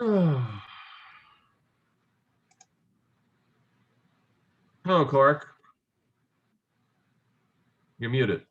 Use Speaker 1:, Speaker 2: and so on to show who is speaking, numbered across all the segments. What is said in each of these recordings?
Speaker 1: Hello, Clark. You're muted.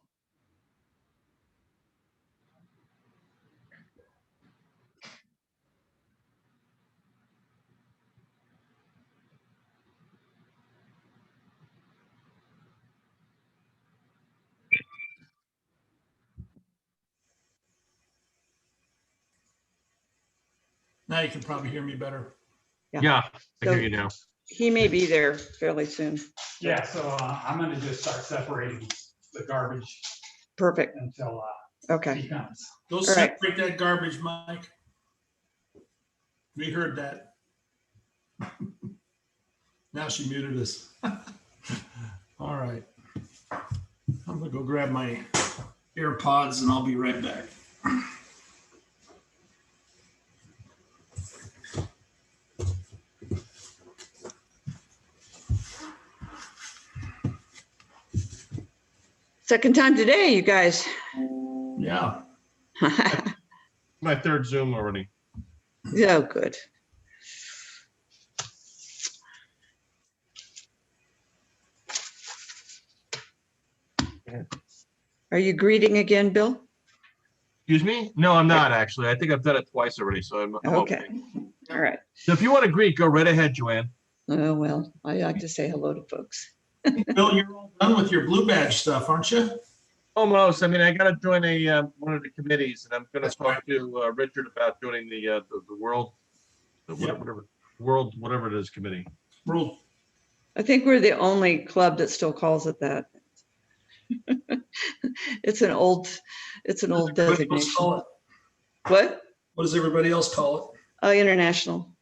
Speaker 2: Now you can probably hear me better.
Speaker 1: Yeah, I
Speaker 3: So-
Speaker 1: hear you now.
Speaker 3: He may be there fairly soon.
Speaker 2: Yeah, so I'm gonna just start separating the garbage
Speaker 3: Perfect.
Speaker 2: until
Speaker 3: Okay.
Speaker 2: he comes. Go
Speaker 3: All right.
Speaker 2: separate that garbage, Mike. We heard that. Now she muted us. All right. I'm gonna go grab my AirPods and I'll be right back.
Speaker 3: Second time today, you guys.
Speaker 2: Yeah.
Speaker 1: My third Zoom already.
Speaker 3: Oh, good. Are you greeting again, Bill?
Speaker 1: Excuse me? No, I'm not actually. I think I've done it twice already, so I'm okay.
Speaker 3: All right.
Speaker 1: So if you want to greet, go right ahead, Joanne.
Speaker 3: Oh, well, I like to say hello to folks.
Speaker 2: Bill, you're all done with your blue badge stuff, aren't you?
Speaker 1: Almost. I mean, I got to join a one of the committees, and I'm going to
Speaker 2: That's
Speaker 1: talk to Richard about joining the world,
Speaker 2: Yep.
Speaker 1: whatever it is committee.
Speaker 2: Rule.
Speaker 3: I think we're the only club that still calls it that. It's an old
Speaker 2: Everybody else
Speaker 3: designation.
Speaker 2: call it-
Speaker 3: What?
Speaker 2: What does everybody else call it?
Speaker 3: International.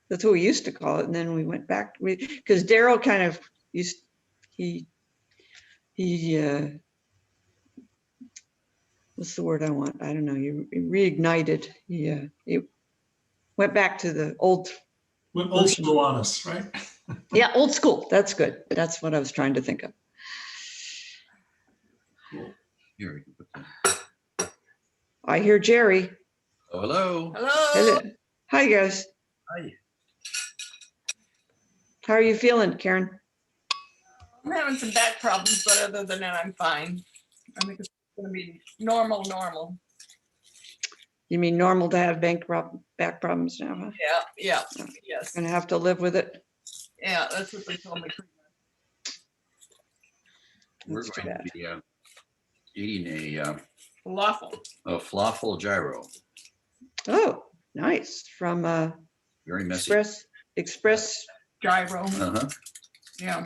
Speaker 3: That's what we used to call it. And then we went back, because Daryl kind of used, he what's the word I want? I don't know. He reignited. He went back to the old.
Speaker 2: Went old school on us, right?
Speaker 3: Yeah, old school. That's good. That's what I was trying to think of.
Speaker 4: Here we can put that.
Speaker 3: I hear Jerry.
Speaker 4: Oh, hello.
Speaker 3: Hello. Hi, guys.
Speaker 4: Hi.
Speaker 3: How are you feeling, Karen?
Speaker 5: I'm having some back problems, but other than that, I'm fine. I think it's gonna be normal.
Speaker 3: You mean normal to have back problems now, huh?
Speaker 5: Yeah, yes.
Speaker 3: Gonna have to live with it.
Speaker 5: Yeah, that's what they told me.
Speaker 4: We're
Speaker 3: That's too
Speaker 4: going
Speaker 3: bad.
Speaker 4: to be eating
Speaker 5: Falafel.
Speaker 4: a falafel gyro.
Speaker 3: Oh, nice. From
Speaker 4: Very messy.
Speaker 3: Express
Speaker 5: Gyro.
Speaker 4: Uh-huh.
Speaker 5: Yeah,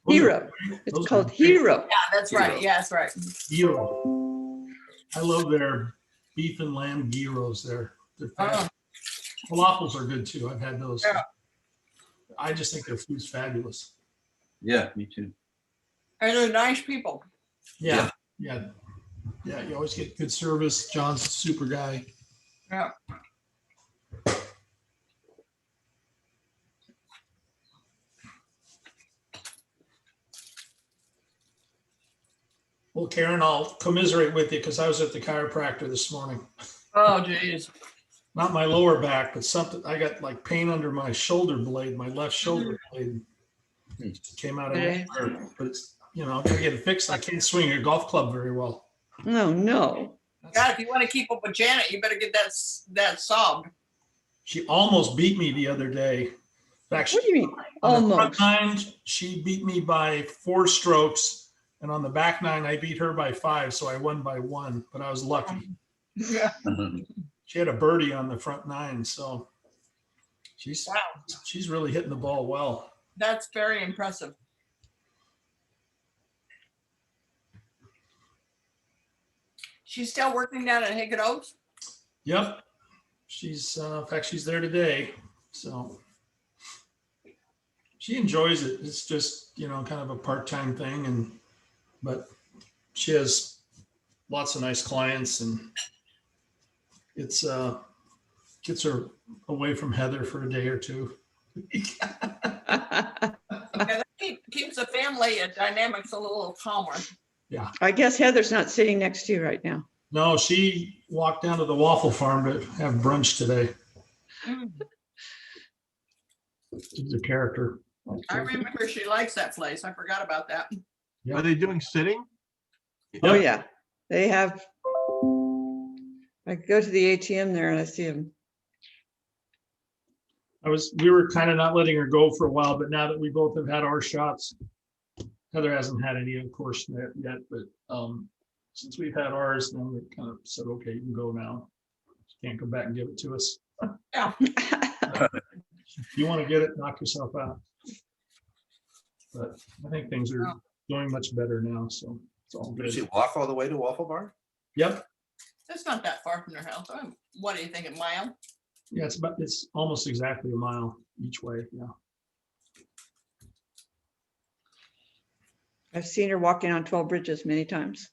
Speaker 3: Hero.
Speaker 2: Those
Speaker 3: It's
Speaker 2: are
Speaker 3: called
Speaker 2: great.
Speaker 3: Hero.
Speaker 5: that's right.
Speaker 4: Gyro.
Speaker 5: Yeah, that's right.
Speaker 2: Gyro. I love their beef and lamb gyros there. They're
Speaker 5: Oh,
Speaker 2: fab- Falafels are good too. I've had those.
Speaker 5: Yeah.
Speaker 2: I just think their food's fabulous.
Speaker 4: Yeah, me too.
Speaker 5: and they're nice people.
Speaker 2: Yeah. You always get good service. John's a super guy.
Speaker 5: Yeah.
Speaker 2: Well, Karen, I'll commiserate with you because I was at the chiropractor this morning.
Speaker 5: Oh, geez.
Speaker 2: Not my lower back, but something. I got like pain under my shoulder blade, my left shoulder blade. Came out of
Speaker 3: Okay.
Speaker 2: nowhere, but it's, I gotta get it fixed. I can't swing a golf club very well.
Speaker 3: No.
Speaker 5: God, if you want to keep up with Janet, you better get that solved.
Speaker 2: She almost beat me the other day. In fact,
Speaker 3: What do you mean?
Speaker 2: on the front
Speaker 3: Almost.
Speaker 2: nine, she beat me by 4 strokes, and on the back nine, I beat her by 5, so I won by 1. But I was lucky.
Speaker 5: Yeah.
Speaker 2: She had a birdie on the front 9, so she's
Speaker 5: Wow,
Speaker 2: really hitting the ball well.
Speaker 5: that's very impressive. She's still working down at Higgett Oaks?
Speaker 2: Yep, she's in fact she's there today, so she enjoys it. It's just kind of a part-time thing, but she has lots of nice clients, and it's gets her away from Heather for a day or two.
Speaker 5: Yeah, that keeps the family dynamics a little calmer.
Speaker 3: I guess Heather's not sitting next to you right now.
Speaker 2: No, she walked down to the waffle farm to have brunch today.
Speaker 5: Mm.
Speaker 2: She's a character.
Speaker 5: I remember she likes that place. I forgot about that.
Speaker 2: Yeah.
Speaker 1: Are they doing sitting?
Speaker 3: Oh, yeah, they have. I go to the ATM there and I see them.
Speaker 2: We were kind of not letting her go for a while, but now that we both have had our shots, Heather hasn't had any, of course, yet, but since we've had ours, then we kind of said, okay, you can go now. You can't come back and give it to us.
Speaker 5: Yeah.
Speaker 2: If you want to get it, knock yourself out. But I think things are going much better now, so it's all
Speaker 4: Does
Speaker 2: good.
Speaker 4: she walk all the way to Waffle Bar?
Speaker 2: Yep,
Speaker 5: It's not that far from their house. What do you think, a mile?
Speaker 2: yeah, it's almost exactly a mile each way, yeah.
Speaker 3: I've seen her walking on 12 bridges many times.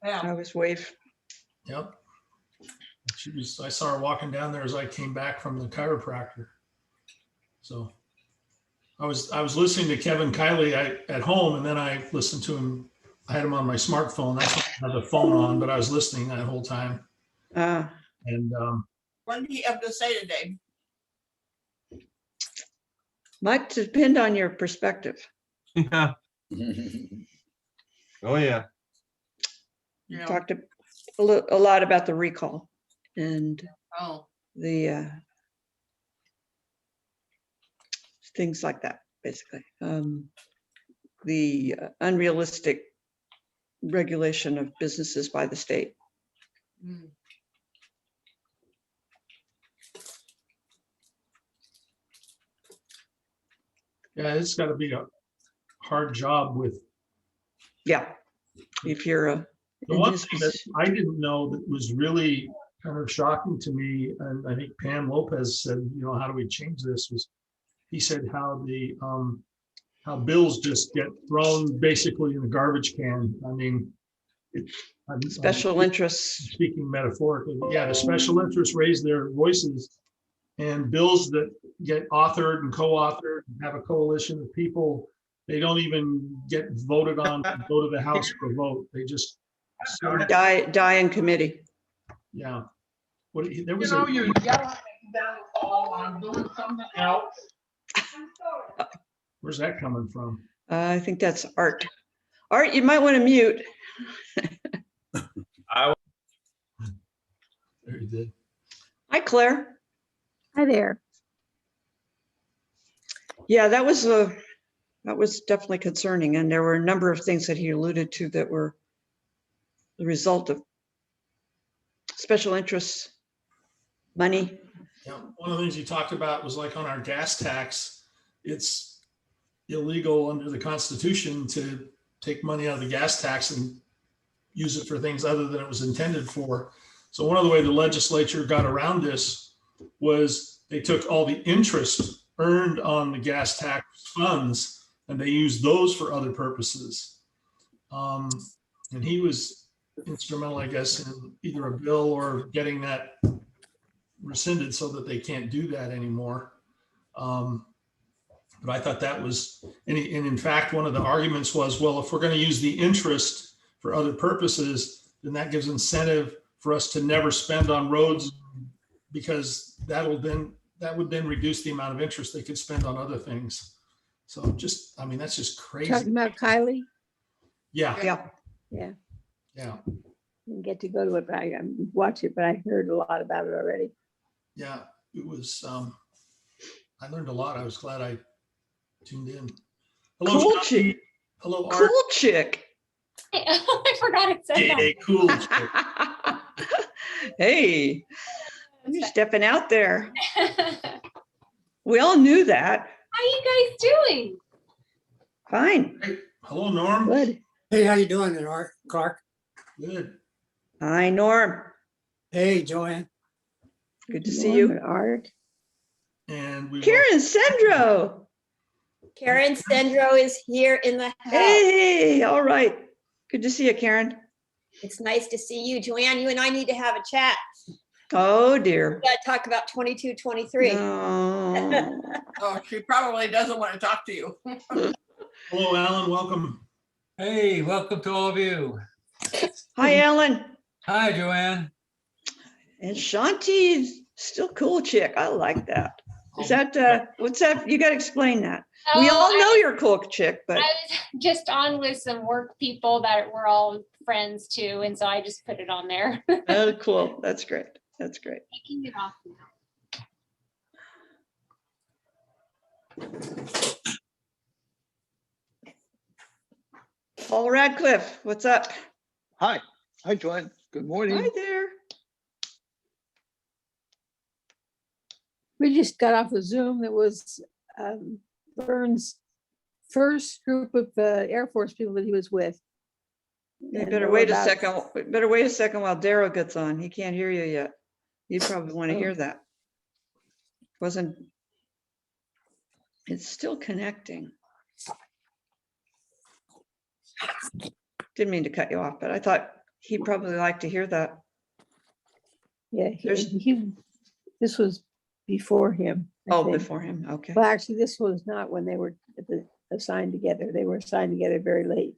Speaker 3: I
Speaker 5: Yeah.
Speaker 3: always wave.
Speaker 2: Yep. I saw her walking down there as I came back from the chiropractor. So I was listening to Kevin Kiley at home, and then I listened to him. I had him on my smartphone. That's why I had the phone on, but I was listening that whole time. And
Speaker 5: What do you have to say today?
Speaker 3: Might depend on your perspective.
Speaker 1: Yeah. Oh, yeah.
Speaker 5: You know,
Speaker 3: Talked a lot about the recall and
Speaker 5: oh,
Speaker 3: the things like that, basically. The unrealistic regulation of businesses by the state.
Speaker 5: mm,
Speaker 2: yeah, it's got to be a hard job with.
Speaker 3: Yeah, if you're a.
Speaker 2: The
Speaker 3: in
Speaker 2: one
Speaker 3: his
Speaker 2: thing that
Speaker 3: position.
Speaker 2: I didn't know that was really kind of shocking to me, and I think Pam Lopez said, how do we change this? Was he said how how bills just get thrown basically in the garbage can. I mean, I'm
Speaker 3: Special interests.
Speaker 2: speaking metaphorically, but yeah, the special interests raise their voices, and bills that get authored and co-authored and have a coalition of people, they don't even get voted on to go to the House for a vote. They just
Speaker 3: Die in committee.
Speaker 2: yeah. There
Speaker 5: you
Speaker 2: was
Speaker 5: know, you're yelling down the hall and I'm doing something else.
Speaker 2: where's that coming from?
Speaker 3: I think that's Art. Art, you might want to mute.
Speaker 2: There you did.
Speaker 3: Hi, Claire.
Speaker 6: Hi there.
Speaker 3: Yeah, that was definitely concerning. And there were a number of things that he alluded to that were the result of special interests, money.
Speaker 2: Yeah, one of the things he talked about was like on our gas tax, it's illegal under the Constitution to take money out of the gas tax and use it for things other than it was intended for. So one of the way the legislature got around this was they took all the interest earned on the gas tax funds and they used those for other purposes. And he was instrumental, I guess, in either a bill or getting that rescinded so that they can't do that anymore. But I thought that was, and in fact, one of the arguments was, well, if we're going to use the interest for other purposes, then that gives incentive for us to never spend on roads, because that would then reduce the amount of interest they could spend on other things. So that's just crazy.
Speaker 6: Talking about Kylie.
Speaker 2: Yeah,
Speaker 3: Yeah.
Speaker 6: Yeah,
Speaker 2: yeah,
Speaker 6: didn't get to go to it, but I watch it, but I heard a lot about it already.
Speaker 2: yeah. It was, I learned a lot. I was glad I tuned in. Hello,
Speaker 3: Cool
Speaker 2: Shanti.
Speaker 3: chick.
Speaker 2: Hello, Art.
Speaker 3: Cool chick.
Speaker 7: I forgot it said that.
Speaker 2: Hey, cool chick.
Speaker 3: Hey, you're
Speaker 7: How
Speaker 3: stepping out there. We all knew that.
Speaker 7: you guys doing?
Speaker 3: Fine.
Speaker 2: Hey, hello, Norm.
Speaker 6: Good.
Speaker 8: Hey, how you doing there, Art, Clark?
Speaker 2: Good.
Speaker 3: Hi, Norm.
Speaker 8: Hey, Joanne.
Speaker 3: Good to see you.
Speaker 6: Art.
Speaker 2: And we
Speaker 3: Karen Sendro.
Speaker 7: Karen Sendro is here in the house.
Speaker 3: Hey, all right. Good to see you, Karen.
Speaker 7: It's nice to see you. Joanne, you and I need to have a chat.
Speaker 3: Oh, dear.
Speaker 7: We gotta talk about 22, 23.
Speaker 3: No.
Speaker 5: Oh, she probably doesn't want to talk to you.
Speaker 2: hello, Alan. Welcome.
Speaker 9: Hey, welcome to all of you.
Speaker 3: Hi, Ellen.
Speaker 9: Hi, Joanne.
Speaker 3: And Shanti Still cool chick. I like that. Is that, what's that? You got to explain that. We
Speaker 10: Oh,
Speaker 3: all know you're a cool chick, but
Speaker 10: I was just on with some work people that were all friends too, and so I just put it on there.
Speaker 3: oh, cool. That's great. That's great.
Speaker 10: Taking it off now.
Speaker 3: Paul Radcliffe, what's up?
Speaker 11: Hi. Hi, Joanne. Good morning.
Speaker 3: Hi there.
Speaker 6: We just got off of Zoom. It was Vern's first group of Air Force people that he was with.
Speaker 3: You
Speaker 6: And
Speaker 3: better
Speaker 6: there
Speaker 3: wait
Speaker 6: were
Speaker 3: a
Speaker 6: about-
Speaker 3: second. Better wait a second while Daryl gets on. He can't hear you yet. You probably want to
Speaker 6: Oh.
Speaker 3: hear that. It's still connecting. Didn't mean to cut you off, but I thought he'd probably like to hear that.
Speaker 6: Yeah,
Speaker 3: There's-
Speaker 6: this was before him. I
Speaker 3: Oh,
Speaker 6: think.
Speaker 3: before him. Okay.
Speaker 6: Well, actually, this was not when they were assigned together. They were assigned together very late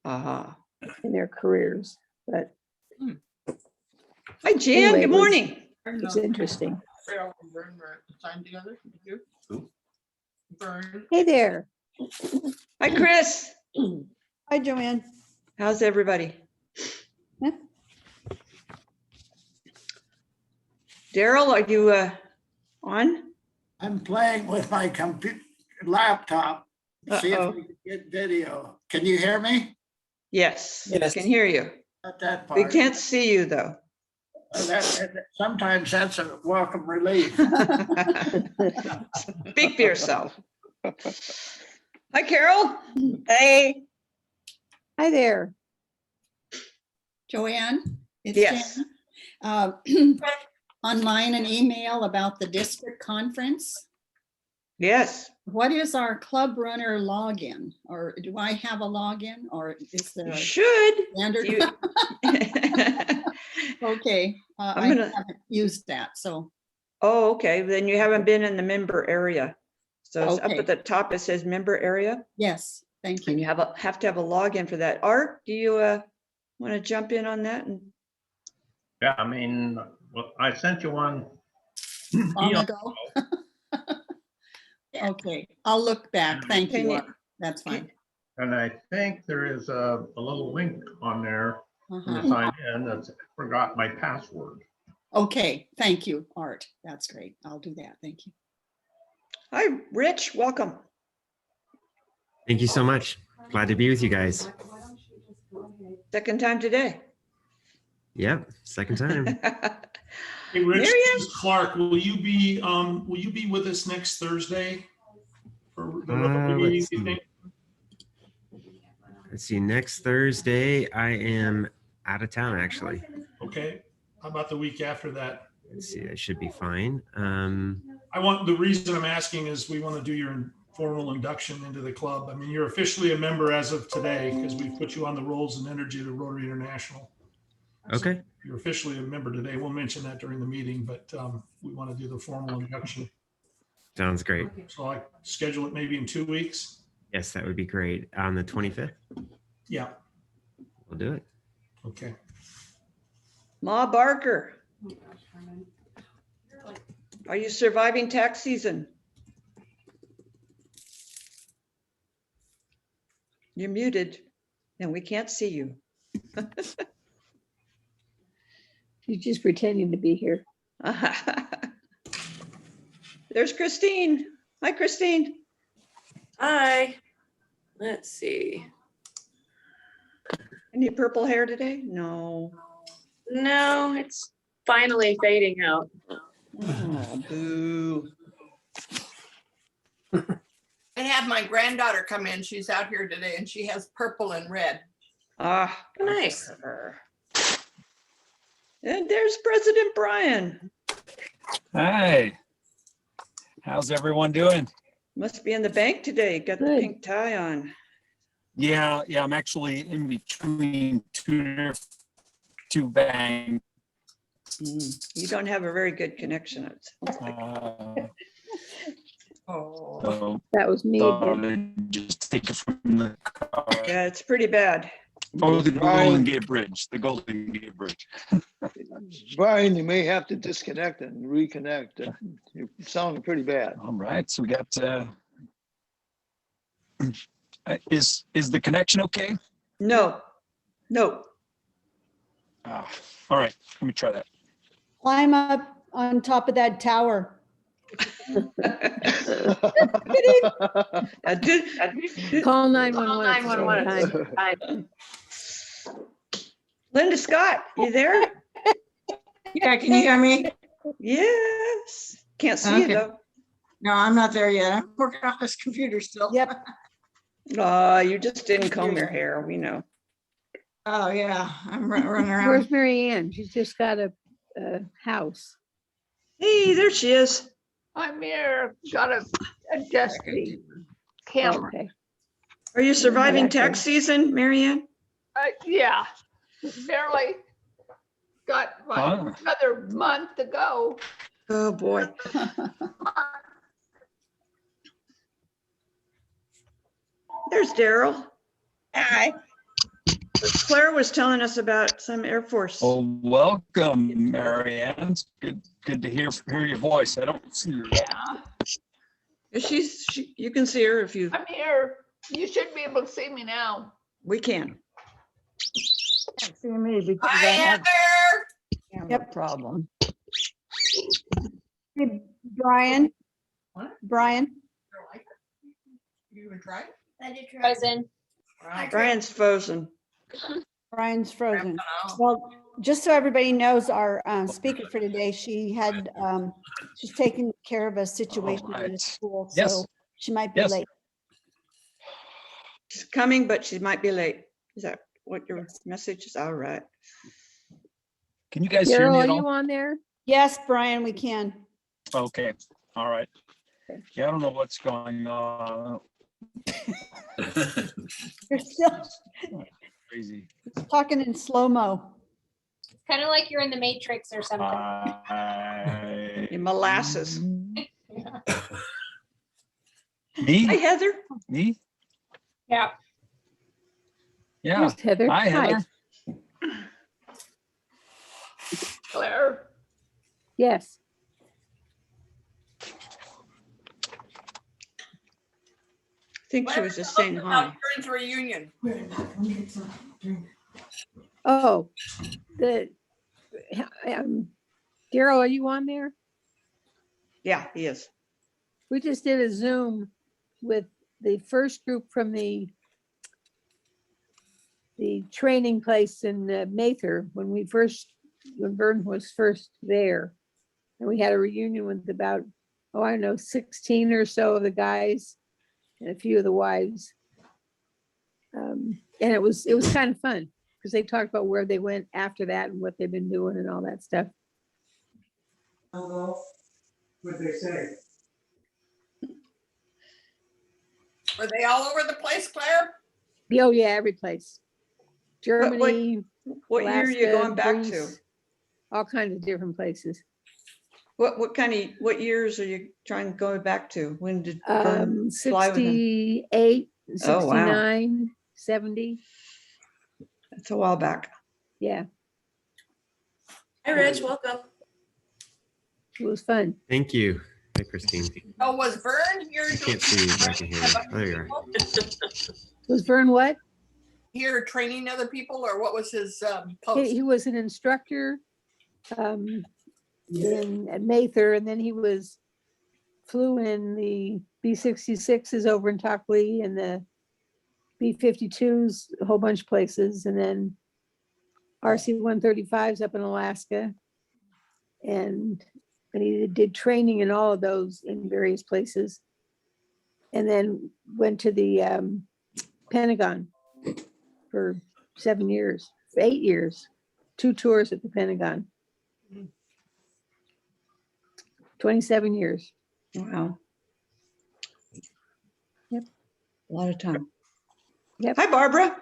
Speaker 3: Aha.
Speaker 6: in their careers, but
Speaker 3: Hi, Jan.
Speaker 6: Anyway,
Speaker 3: Good
Speaker 6: it was-
Speaker 3: morning.
Speaker 6: it's interesting.
Speaker 5: Cheryl and Vern were assigned together. You?
Speaker 4: Who?
Speaker 5: Vern.
Speaker 6: Hey there.
Speaker 3: Hi, Chris.
Speaker 12: Hi, Joanne.
Speaker 3: How's everybody?
Speaker 12: Yeah.
Speaker 3: Daryl, are you on?
Speaker 8: I'm playing with my computer laptop. See if
Speaker 3: Uh-oh.
Speaker 8: we can get video. Can you hear me?
Speaker 3: Yes,
Speaker 8: Yes.
Speaker 3: can hear you.
Speaker 8: Not that
Speaker 3: We
Speaker 8: part.
Speaker 3: can't see you though.
Speaker 8: Sometimes that's a welcome relief.
Speaker 3: Speak for yourself. Hi, Carol.
Speaker 12: Hey,
Speaker 6: Hi there.
Speaker 12: Joanne. It's
Speaker 3: Yes.
Speaker 12: Jan. Online and email about the district conference.
Speaker 3: Yes.
Speaker 12: What is our club runner login? Or do I have a login or is there
Speaker 3: You
Speaker 12: a
Speaker 3: should.
Speaker 12: standard?
Speaker 3: You-
Speaker 12: Okay,
Speaker 3: I'm
Speaker 12: I
Speaker 3: gonna-
Speaker 12: haven't used that, so,
Speaker 3: Oh, okay. Then you haven't been in the member area. So it's up
Speaker 12: Okay.
Speaker 3: at the top, it says member area,
Speaker 12: yes, thank
Speaker 3: and
Speaker 12: you.
Speaker 3: you have to have a login for that. Art, do you want to jump in on that? And
Speaker 13: Yeah, I mean, well, I sent you one.
Speaker 12: Long
Speaker 13: eon
Speaker 12: ago. Okay, I'll look back. Thank
Speaker 3: Can
Speaker 12: you.
Speaker 3: you-
Speaker 12: Art. That's fine.
Speaker 13: And I think there is a little link on there to
Speaker 12: Uh-huh.
Speaker 13: sign in that's forgot my password.
Speaker 12: Okay, thank you, Art. That's great. I'll do that. Thank you.
Speaker 3: hi, Rich, welcome.
Speaker 14: Thank you so much. Glad to be with you guys.
Speaker 3: Second time today.
Speaker 14: Yep, second time.
Speaker 2: Hey, Rich,
Speaker 3: Miriam?
Speaker 2: this is Clark, will you be with us next Thursday? For the rotary meeting,
Speaker 14: Let's
Speaker 2: do you
Speaker 14: see.
Speaker 2: think?
Speaker 14: Let's see, next Thursday, I am out of town, actually.
Speaker 2: Okay, how about the week after that?
Speaker 14: Let's see, I should be fine.
Speaker 2: The reason I'm asking is we want to do your formal induction into the club. I mean, you're officially a member as of today because we put you on the rolls and energy of the Rotary International.
Speaker 14: Okay,
Speaker 2: You're officially a member today. We'll mention that during the meeting, but we want to do the formal induction.
Speaker 14: sounds great.
Speaker 2: So I schedule it maybe in 2 weeks.
Speaker 14: Yes, that would be great. On the 25th,
Speaker 2: Yeah,
Speaker 14: we'll do it.
Speaker 2: okay.
Speaker 3: Ma Barker. Are you surviving tax season? You're muted and we can't see you.
Speaker 6: She's just pretending to be here.
Speaker 3: There's Christine. Hi, Christine.
Speaker 15: Hi. Let's see.
Speaker 3: Any purple hair today? No.
Speaker 15: No, it's finally fading out.
Speaker 3: Oh, boo.
Speaker 5: I had my granddaughter come in. She's out here today and she has purple and red.
Speaker 3: Ah,
Speaker 15: Nice.
Speaker 3: and there's President Brian.
Speaker 16: Hi. How's everyone doing?
Speaker 3: Must be in the bank today. Got the
Speaker 6: Good.
Speaker 3: pink tie on.
Speaker 16: Yeah, I'm actually in between two banks.
Speaker 3: You don't have a very good connection. It sounds like.
Speaker 5: Oh.
Speaker 16: So
Speaker 6: That was me
Speaker 16: thought
Speaker 6: again.
Speaker 16: I'd just take it from the car.
Speaker 3: Yeah, it's pretty bad.
Speaker 16: Oh, the Golden Gate Bridge, the Golden Gate Bridge.
Speaker 11: Brian, you may have to disconnect and reconnect. You're sounding pretty bad.
Speaker 16: All right, so we got, is the connection okay?
Speaker 3: No, no.
Speaker 16: Ah, all right, let me try that.
Speaker 12: Climb up on top of that tower.
Speaker 6: Call 911.
Speaker 3: Linda Scott, you there?
Speaker 17: Yeah, can you hear me?
Speaker 3: Yes. Can't see you
Speaker 17: Okay.
Speaker 3: though.
Speaker 17: No, I'm not there yet. I'm working on this computer still.
Speaker 12: Yep.
Speaker 3: You just didn't comb your hair, we know.
Speaker 17: Oh, yeah, I'm running around.
Speaker 6: Where's Mary Ann? She's just got a house.
Speaker 3: Hey, there she is.
Speaker 18: I'm here, gotta adjust the camera.
Speaker 6: Okay.
Speaker 3: Are you surviving
Speaker 6: Yeah,
Speaker 3: tax season, Marianne?
Speaker 18: Yeah, barely got
Speaker 16: Huh?
Speaker 18: another month to go.
Speaker 3: Oh, boy. There's Daryl.
Speaker 17: Hi.
Speaker 3: Claire was telling us about some Air Force.
Speaker 16: Oh, welcome, Mary Ann. It's good to hear your voice. I don't see you.
Speaker 18: Yeah,
Speaker 3: You can see her if you,
Speaker 18: I'm here. You should be able to see me now.
Speaker 3: we can.
Speaker 17: Can't see me because
Speaker 5: Hi,
Speaker 17: I have
Speaker 5: Heather.
Speaker 17: a camera problem.
Speaker 12: Hey, Brian.
Speaker 5: What?
Speaker 12: Brian.
Speaker 5: You even try?
Speaker 10: Frozen.
Speaker 3: Brian's frozen.
Speaker 12: Brian's frozen. Well, just so everybody knows, our speaker for today, she's taking care of a situation at a
Speaker 16: right.
Speaker 12: school,
Speaker 16: Yes.
Speaker 12: so she might be
Speaker 16: Yes.
Speaker 12: late.
Speaker 3: She's coming, but she might be late. Is that what your message is? All right.
Speaker 16: Can you guys hear
Speaker 6: Daryl,
Speaker 16: me
Speaker 6: are
Speaker 16: at
Speaker 6: you
Speaker 16: all?
Speaker 6: on there?
Speaker 12: Yes, Brian, we can.
Speaker 16: Okay, all right. Yeah, I don't know what's going on.
Speaker 12: You're still
Speaker 16: Crazy.
Speaker 12: talking in slow-mo.
Speaker 10: Kind of like you're in the Matrix or something.
Speaker 3: In molasses.
Speaker 16: Me?
Speaker 3: Hi, Heather.
Speaker 16: Me?
Speaker 10: Yeah.
Speaker 16: Yeah.
Speaker 6: There's Heather.
Speaker 16: Hi, Heather.
Speaker 18: Claire,
Speaker 6: Yes.
Speaker 3: I think she was just saying hi.
Speaker 5: Friends reunion.
Speaker 6: Oh, Daryl, are you on there?
Speaker 3: Yeah, he is.
Speaker 6: We just did a Zoom with the first group from the training place in Mather when Vern was first there. And we had a reunion with about, I don't know, 16 or so of the guys and a few of the wives. And it was kind of fun because they talked about where they went after that and what they've been doing and all that stuff.
Speaker 13: What'd they say?
Speaker 5: Are they all over the place, Claire?
Speaker 6: Oh yeah, every place. Germany.
Speaker 3: What year are you
Speaker 6: Alaska,
Speaker 3: going back to?
Speaker 6: Greece, all kinds of different places.
Speaker 3: What years are you trying to go back to? When did Vern fly with him?
Speaker 6: 68,
Speaker 3: Oh, wow.
Speaker 6: 69, 70.
Speaker 3: That's a while back.
Speaker 6: Yeah,
Speaker 15: Hi, Rich, welcome.
Speaker 6: it was fun.
Speaker 14: Thank you. Hi, Christine.
Speaker 5: Oh, was Vern here?
Speaker 14: Can't see you, but I can hear you. There you are.
Speaker 6: Was Vern what?
Speaker 5: Here training other people, or what was his post?
Speaker 6: He was an instructor at Mather, and then he flew in the B-66s over in Tockley and the B-52s, a whole bunch of places, and then RC-135s up in Alaska. And he did training in all of those in various places. And then went to the Pentagon for 7 years, 8 years, 2 tours at the Pentagon. 27 years.
Speaker 3: Wow.
Speaker 6: Yep.
Speaker 3: A lot of time.
Speaker 6: Yep.
Speaker 3: Hi, Barbara.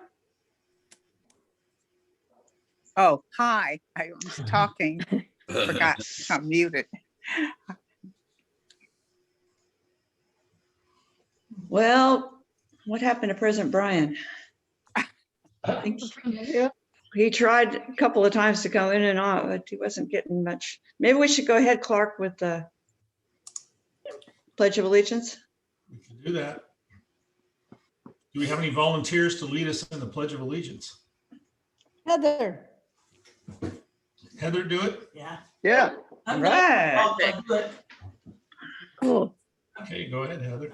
Speaker 19: Oh, hi. I was talking, forgot I'm muted.
Speaker 3: Well, what happened to President Brian? He tried a couple of times to go in and out, but he wasn't getting much. Maybe we should go ahead, Clark, with the Pledge of Allegiance.
Speaker 2: We can do that. Do we have any volunteers to lead us in the Pledge of Allegiance?
Speaker 12: Heather.
Speaker 2: Heather, do it?
Speaker 17: Yeah.
Speaker 11: Yeah.
Speaker 3: All right.
Speaker 17: I'll do it.
Speaker 6: Cool.
Speaker 2: Okay, go ahead, Heather.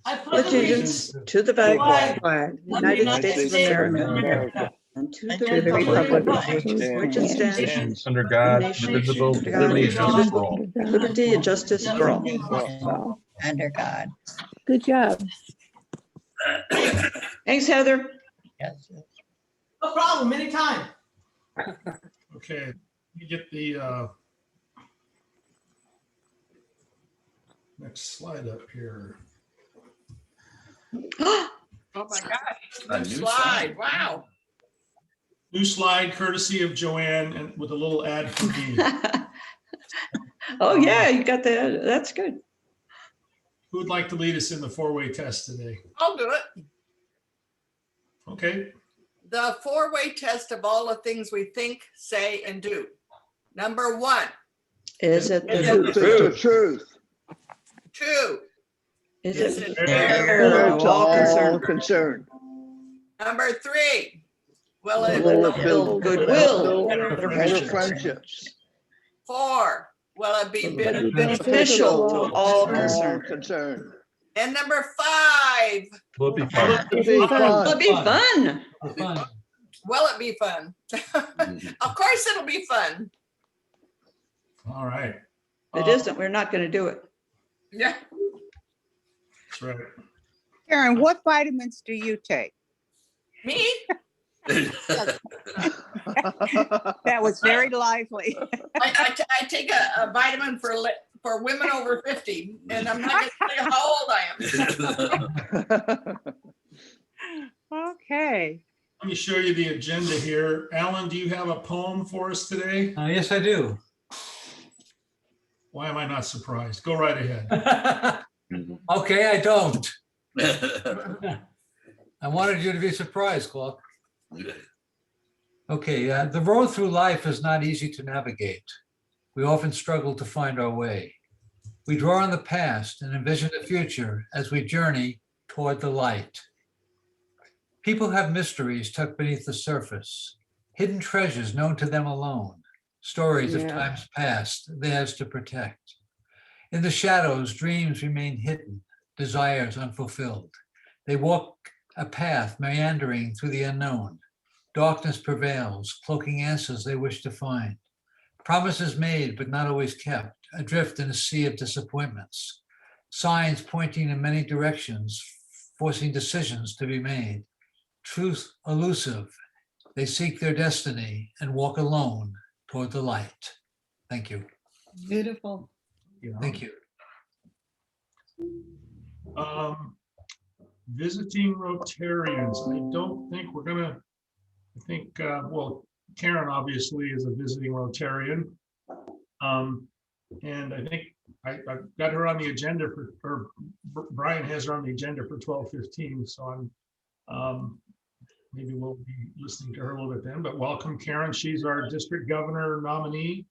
Speaker 17: I pledge
Speaker 3: Allegiance to the flag, United States of America, and to the republic for which it stands,
Speaker 1: Under God,
Speaker 3: nation,
Speaker 1: indivisible,
Speaker 3: under God,
Speaker 1: liberty and justice for all.
Speaker 3: liberty and justice for all.
Speaker 17: Under God.
Speaker 6: Good job.
Speaker 3: Thanks, Heather.
Speaker 17: No problem, anytime.
Speaker 2: Okay, let me get the next slide up here.
Speaker 5: Oh my gosh,
Speaker 4: A
Speaker 5: new
Speaker 4: new
Speaker 5: slide,
Speaker 4: slide.
Speaker 5: wow.
Speaker 2: New slide courtesy of Joanne and with a little ad for me.
Speaker 3: Oh, yeah, you got that. That's good.
Speaker 2: Who would like to lead us in the four-way test today?
Speaker 5: I'll do it.
Speaker 2: Okay,
Speaker 5: The four-way test of all the things we think, say, and do. Number 1,
Speaker 3: Is it
Speaker 11: It's
Speaker 3: the
Speaker 11: the
Speaker 3: truth?
Speaker 11: truth.
Speaker 5: 2,
Speaker 3: Is
Speaker 5: Is
Speaker 3: it
Speaker 5: it
Speaker 3: fair
Speaker 5: fair
Speaker 3: to all concerned?
Speaker 11: concerned.
Speaker 5: number 3, will it
Speaker 3: Will it build goodwill
Speaker 2: and
Speaker 3: and
Speaker 11: Better
Speaker 3: friendships?
Speaker 11: friendships.
Speaker 5: 4, will it be
Speaker 3: Beneficial to all
Speaker 11: All
Speaker 3: concerned?
Speaker 11: concerned.
Speaker 5: And number 5,
Speaker 1: Will it be fun?
Speaker 11: It'll be fun.
Speaker 3: It'll be fun.
Speaker 9: Fun.
Speaker 5: will it be fun? Of course it'll be fun.
Speaker 2: all right.
Speaker 3: If it isn't, we're not going to do it.
Speaker 5: Yeah.
Speaker 2: That's right.
Speaker 19: Karen, what vitamins do you take?
Speaker 5: Me?
Speaker 19: That was very lively.
Speaker 5: I take a vitamin for women over 50, and I'm not going to tell you how old I am.
Speaker 19: Okay.
Speaker 2: Let me show you the agenda here. Alan, do you have a poem for us today?
Speaker 9: Yes, I do.
Speaker 2: Why am I not surprised? Go right ahead.
Speaker 9: Okay, I don't. I wanted you to be surprised, Clark. Okay, the road through life is not easy to navigate. We often struggle to find our way. We draw on the past and envision the future as we journey toward the light. People have mysteries tucked beneath the surface, hidden treasures known to them alone, stories of times past, theirs to protect. In the shadows, dreams remain hidden, desires unfulfilled. They walk a path meandering through the unknown. Darkness prevails, cloaking answers they wish to find. Promises made but not always kept, adrift in a sea of disappointments. Signs pointing in many directions, forcing decisions to be made. Truth elusive, they seek their destiny and walk alone toward the light. Thank you.
Speaker 17: Beautiful.
Speaker 9: Thank you.
Speaker 2: Visiting Rotarians. I don't think we're gonna, I think, well, Karen obviously is a visiting Rotarian. And I think I've got her on the agenda or Brian has her on the agenda for 12:15. So maybe we'll be listening to her a little bit then, but welcome Karen. She's our district governor nominee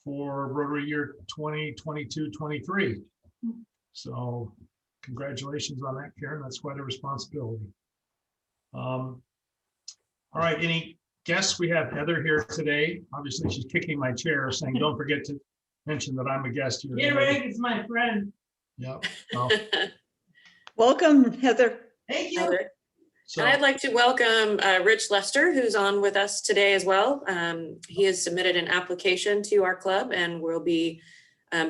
Speaker 2: for Rotary year 2022-23. So congratulations on that, Karen. That's quite a responsibility. All right, any guests? We have Heather here today. Obviously, she's kicking my chair saying, don't forget to mention that I'm a guest here.
Speaker 17: Greg is my friend.
Speaker 2: Yep. Well,
Speaker 3: Welcome, Heather.
Speaker 17: Thank you.
Speaker 15: Heather.
Speaker 2: so,
Speaker 15: And I'd like to welcome Rich Lester, who's on with us today as well. He has submitted an application to our club and we'll be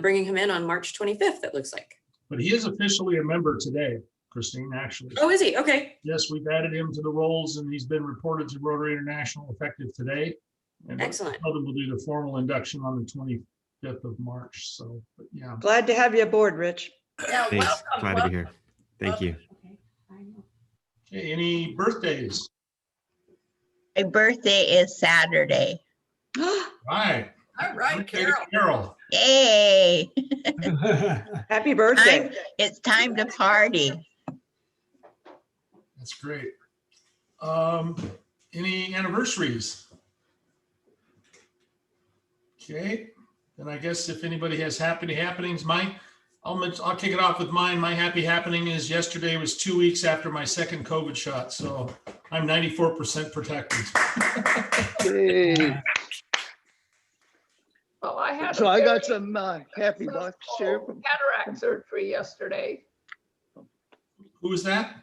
Speaker 15: bringing him in on March 25th, it looks like.
Speaker 2: but he is officially a member today, Christine, actually.
Speaker 15: Oh, is he? Okay.
Speaker 2: Yes, we've added him to the rolls and he's been reported to Rotary International effective today. And
Speaker 15: Excellent.
Speaker 2: we'll do the formal induction on the 25th of March. So, but yeah.
Speaker 3: Glad to have you aboard, Rich.
Speaker 5: Yeah,
Speaker 14: Thanks.
Speaker 5: welcome.
Speaker 14: Glad to be here. Thank you.
Speaker 2: Okay, any birthdays?
Speaker 20: My birthday is Saturday.
Speaker 2: Right.
Speaker 5: All right,
Speaker 2: Birthday to
Speaker 5: Carol.
Speaker 2: Carol.
Speaker 20: Yay.
Speaker 3: Happy birthday.
Speaker 20: It's time to party.
Speaker 2: That's great. Any anniversaries? Okay, then I guess if anybody has happy happenings, I'll kick it off with mine. My happy happening is yesterday was 2 weeks after my second COVID shot, so I'm 94% protected.
Speaker 11: Hey.
Speaker 18: Well, I had.
Speaker 11: So
Speaker 18: a
Speaker 11: I got
Speaker 18: very
Speaker 11: some happy bucks here
Speaker 18: successful
Speaker 11: from
Speaker 18: cataract surgery yesterday.
Speaker 2: Who was that?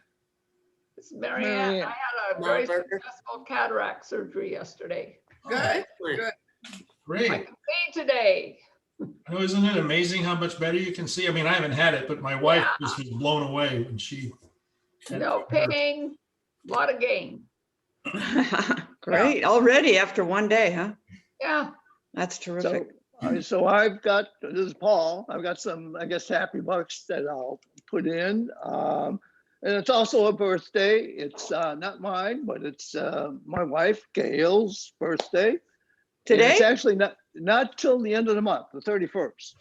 Speaker 18: It's Marianne.
Speaker 11: Marianne.
Speaker 18: I had a
Speaker 15: Mom
Speaker 18: very
Speaker 15: Burger.
Speaker 18: successful cataract surgery yesterday.
Speaker 5: Good,
Speaker 15: Excellent.
Speaker 5: good.
Speaker 2: Great.
Speaker 18: I can see today.
Speaker 2: Oh, isn't it amazing how much better you can see? I mean, I haven't had it, but my wife
Speaker 18: Yeah.
Speaker 2: just was blown away when she had
Speaker 18: No
Speaker 2: it.
Speaker 18: pain, lot of gain.
Speaker 3: Great. Already after one day, huh?
Speaker 18: Yeah.
Speaker 3: That's terrific.
Speaker 11: So I've got, this is Paul, I've got some, I guess, happy bucks that I'll put in. And it's also a birthday. It's not mine, but it's my wife, Gail's birthday.
Speaker 3: Today?
Speaker 11: And it's actually not till the end of the month, the 31st.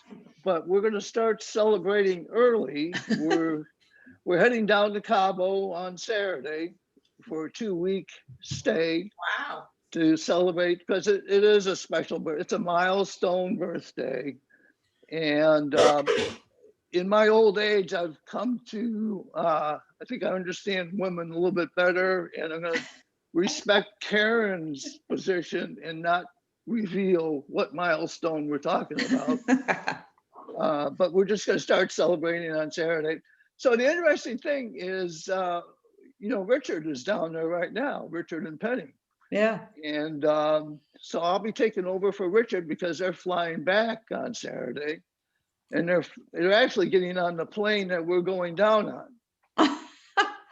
Speaker 11: But we're going to start celebrating early. We're heading down to Cabo on Saturday for a 2-week stay.
Speaker 5: Wow.
Speaker 11: To celebrate, because it is a special birthday. It's a milestone birthday. And in my old age, I've come to, I think I understand women a little bit better, and I'm going to respect Karen's position and not reveal what milestone we're talking about. But we're just going to start celebrating on Saturday. So the interesting thing is, Richard is down there right now, Richard and Penny.
Speaker 3: Yeah.
Speaker 11: And so I'll be taking over for Richard because they're flying back on Saturday, and they're actually getting on the plane that we're going down on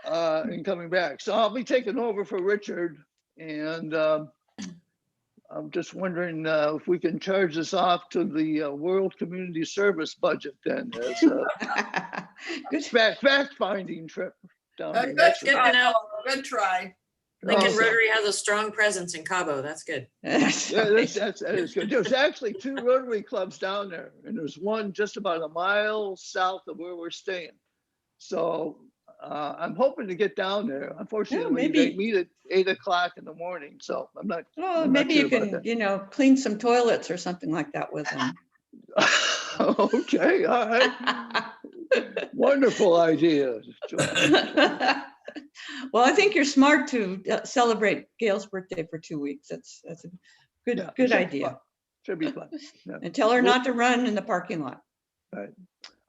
Speaker 11: and coming back. So I'll be taking over for Richard, and I'm just wondering if we can charge this off to the World Community Service budget then as a fact-finding trip down to
Speaker 5: Good,
Speaker 11: Mexico.
Speaker 15: Good to know.
Speaker 5: good try.
Speaker 15: Lincoln
Speaker 11: Awesome.
Speaker 15: Rotary has a strong presence in Cabo. That's good.
Speaker 11: Yeah, that is good. There's actually 2 Rotary clubs down there, and there's one just about a mile south of where we're staying. So I'm hoping to get down there. Unfortunately, they meet at 8 o'clock in the morning, so I'm not.
Speaker 3: Well,
Speaker 11: I'm not
Speaker 3: maybe
Speaker 11: sure
Speaker 3: you
Speaker 11: about
Speaker 3: can,
Speaker 11: that.
Speaker 3: clean some toilets or something like that with them.
Speaker 11: Okay, all right. Wonderful idea.
Speaker 3: Well, I think you're smart to celebrate Gail's birthday for 2 weeks. That's a good idea.
Speaker 11: Should be fun. Yeah.
Speaker 3: And tell her not to run in the parking lot.
Speaker 11: Right.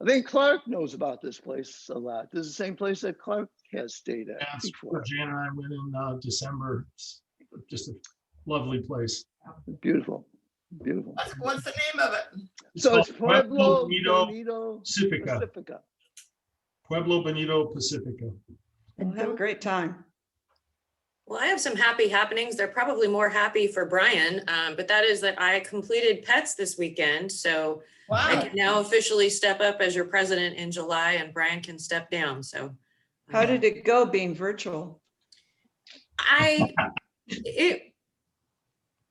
Speaker 11: I think Clark knows about this place a lot. This is the same place that Clark has stayed at
Speaker 2: That's
Speaker 11: before.
Speaker 2: where Jan and I went in December. It's just a lovely place.
Speaker 11: Beautiful, beautiful.
Speaker 5: What's the name of it?
Speaker 11: So it's
Speaker 2: called
Speaker 11: Pueblo
Speaker 2: Bonito
Speaker 11: Bonito
Speaker 2: Pacifica.
Speaker 11: Pacifica.
Speaker 2: Pueblo Bonito Pacifica.
Speaker 3: We'll have a great time.
Speaker 15: Well, I have some happy happenings. They're probably more happy for Brian, but that is that I completed pets this weekend. So I can now officially step up as your president in July, and Brian can step down. So
Speaker 3: How did it go being virtual?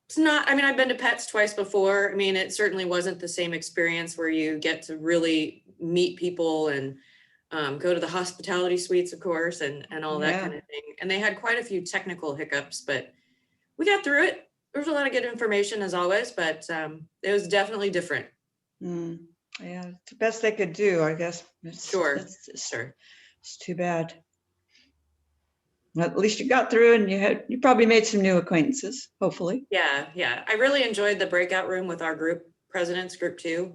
Speaker 15: It's not, I mean, I've been to pets twice before. I mean, it certainly wasn't the same experience where you get to really meet people and go to the hospitality suites, of course, and all that kind of thing. And they had quite a few technical hiccups, but we got through it. There was a lot of good information as always, but it was definitely different.
Speaker 3: Yeah, it's the best they could do, I guess.
Speaker 15: Sure.
Speaker 3: It's too bad. Well, at least you got through, and you probably made some new acquaintances, hopefully.
Speaker 15: Yeah. I really enjoyed the breakout room with our group presidents, group 2,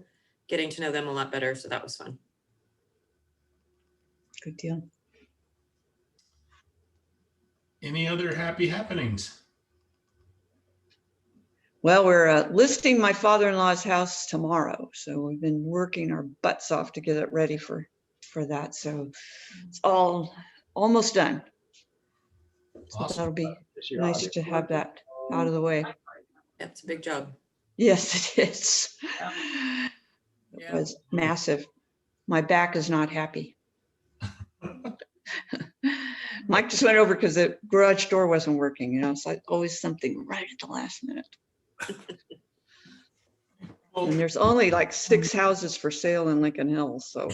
Speaker 15: getting to know them a lot better. So that was fun.
Speaker 3: Good deal.
Speaker 2: Any other happy happenings?
Speaker 3: Well, we're listing my father-in-law's house tomorrow, so we've been working our butts off to get it ready for that. So it's all almost done. So
Speaker 2: Awesome.
Speaker 3: that'll be nice to have that out of the way.
Speaker 15: That's a big job.
Speaker 3: Yes, it is. It was massive. My back is not happy. Mike just went over because the garage door wasn't working, it's like always something right at the last minute. And there's only like 6 houses for sale in Lincoln Hills, so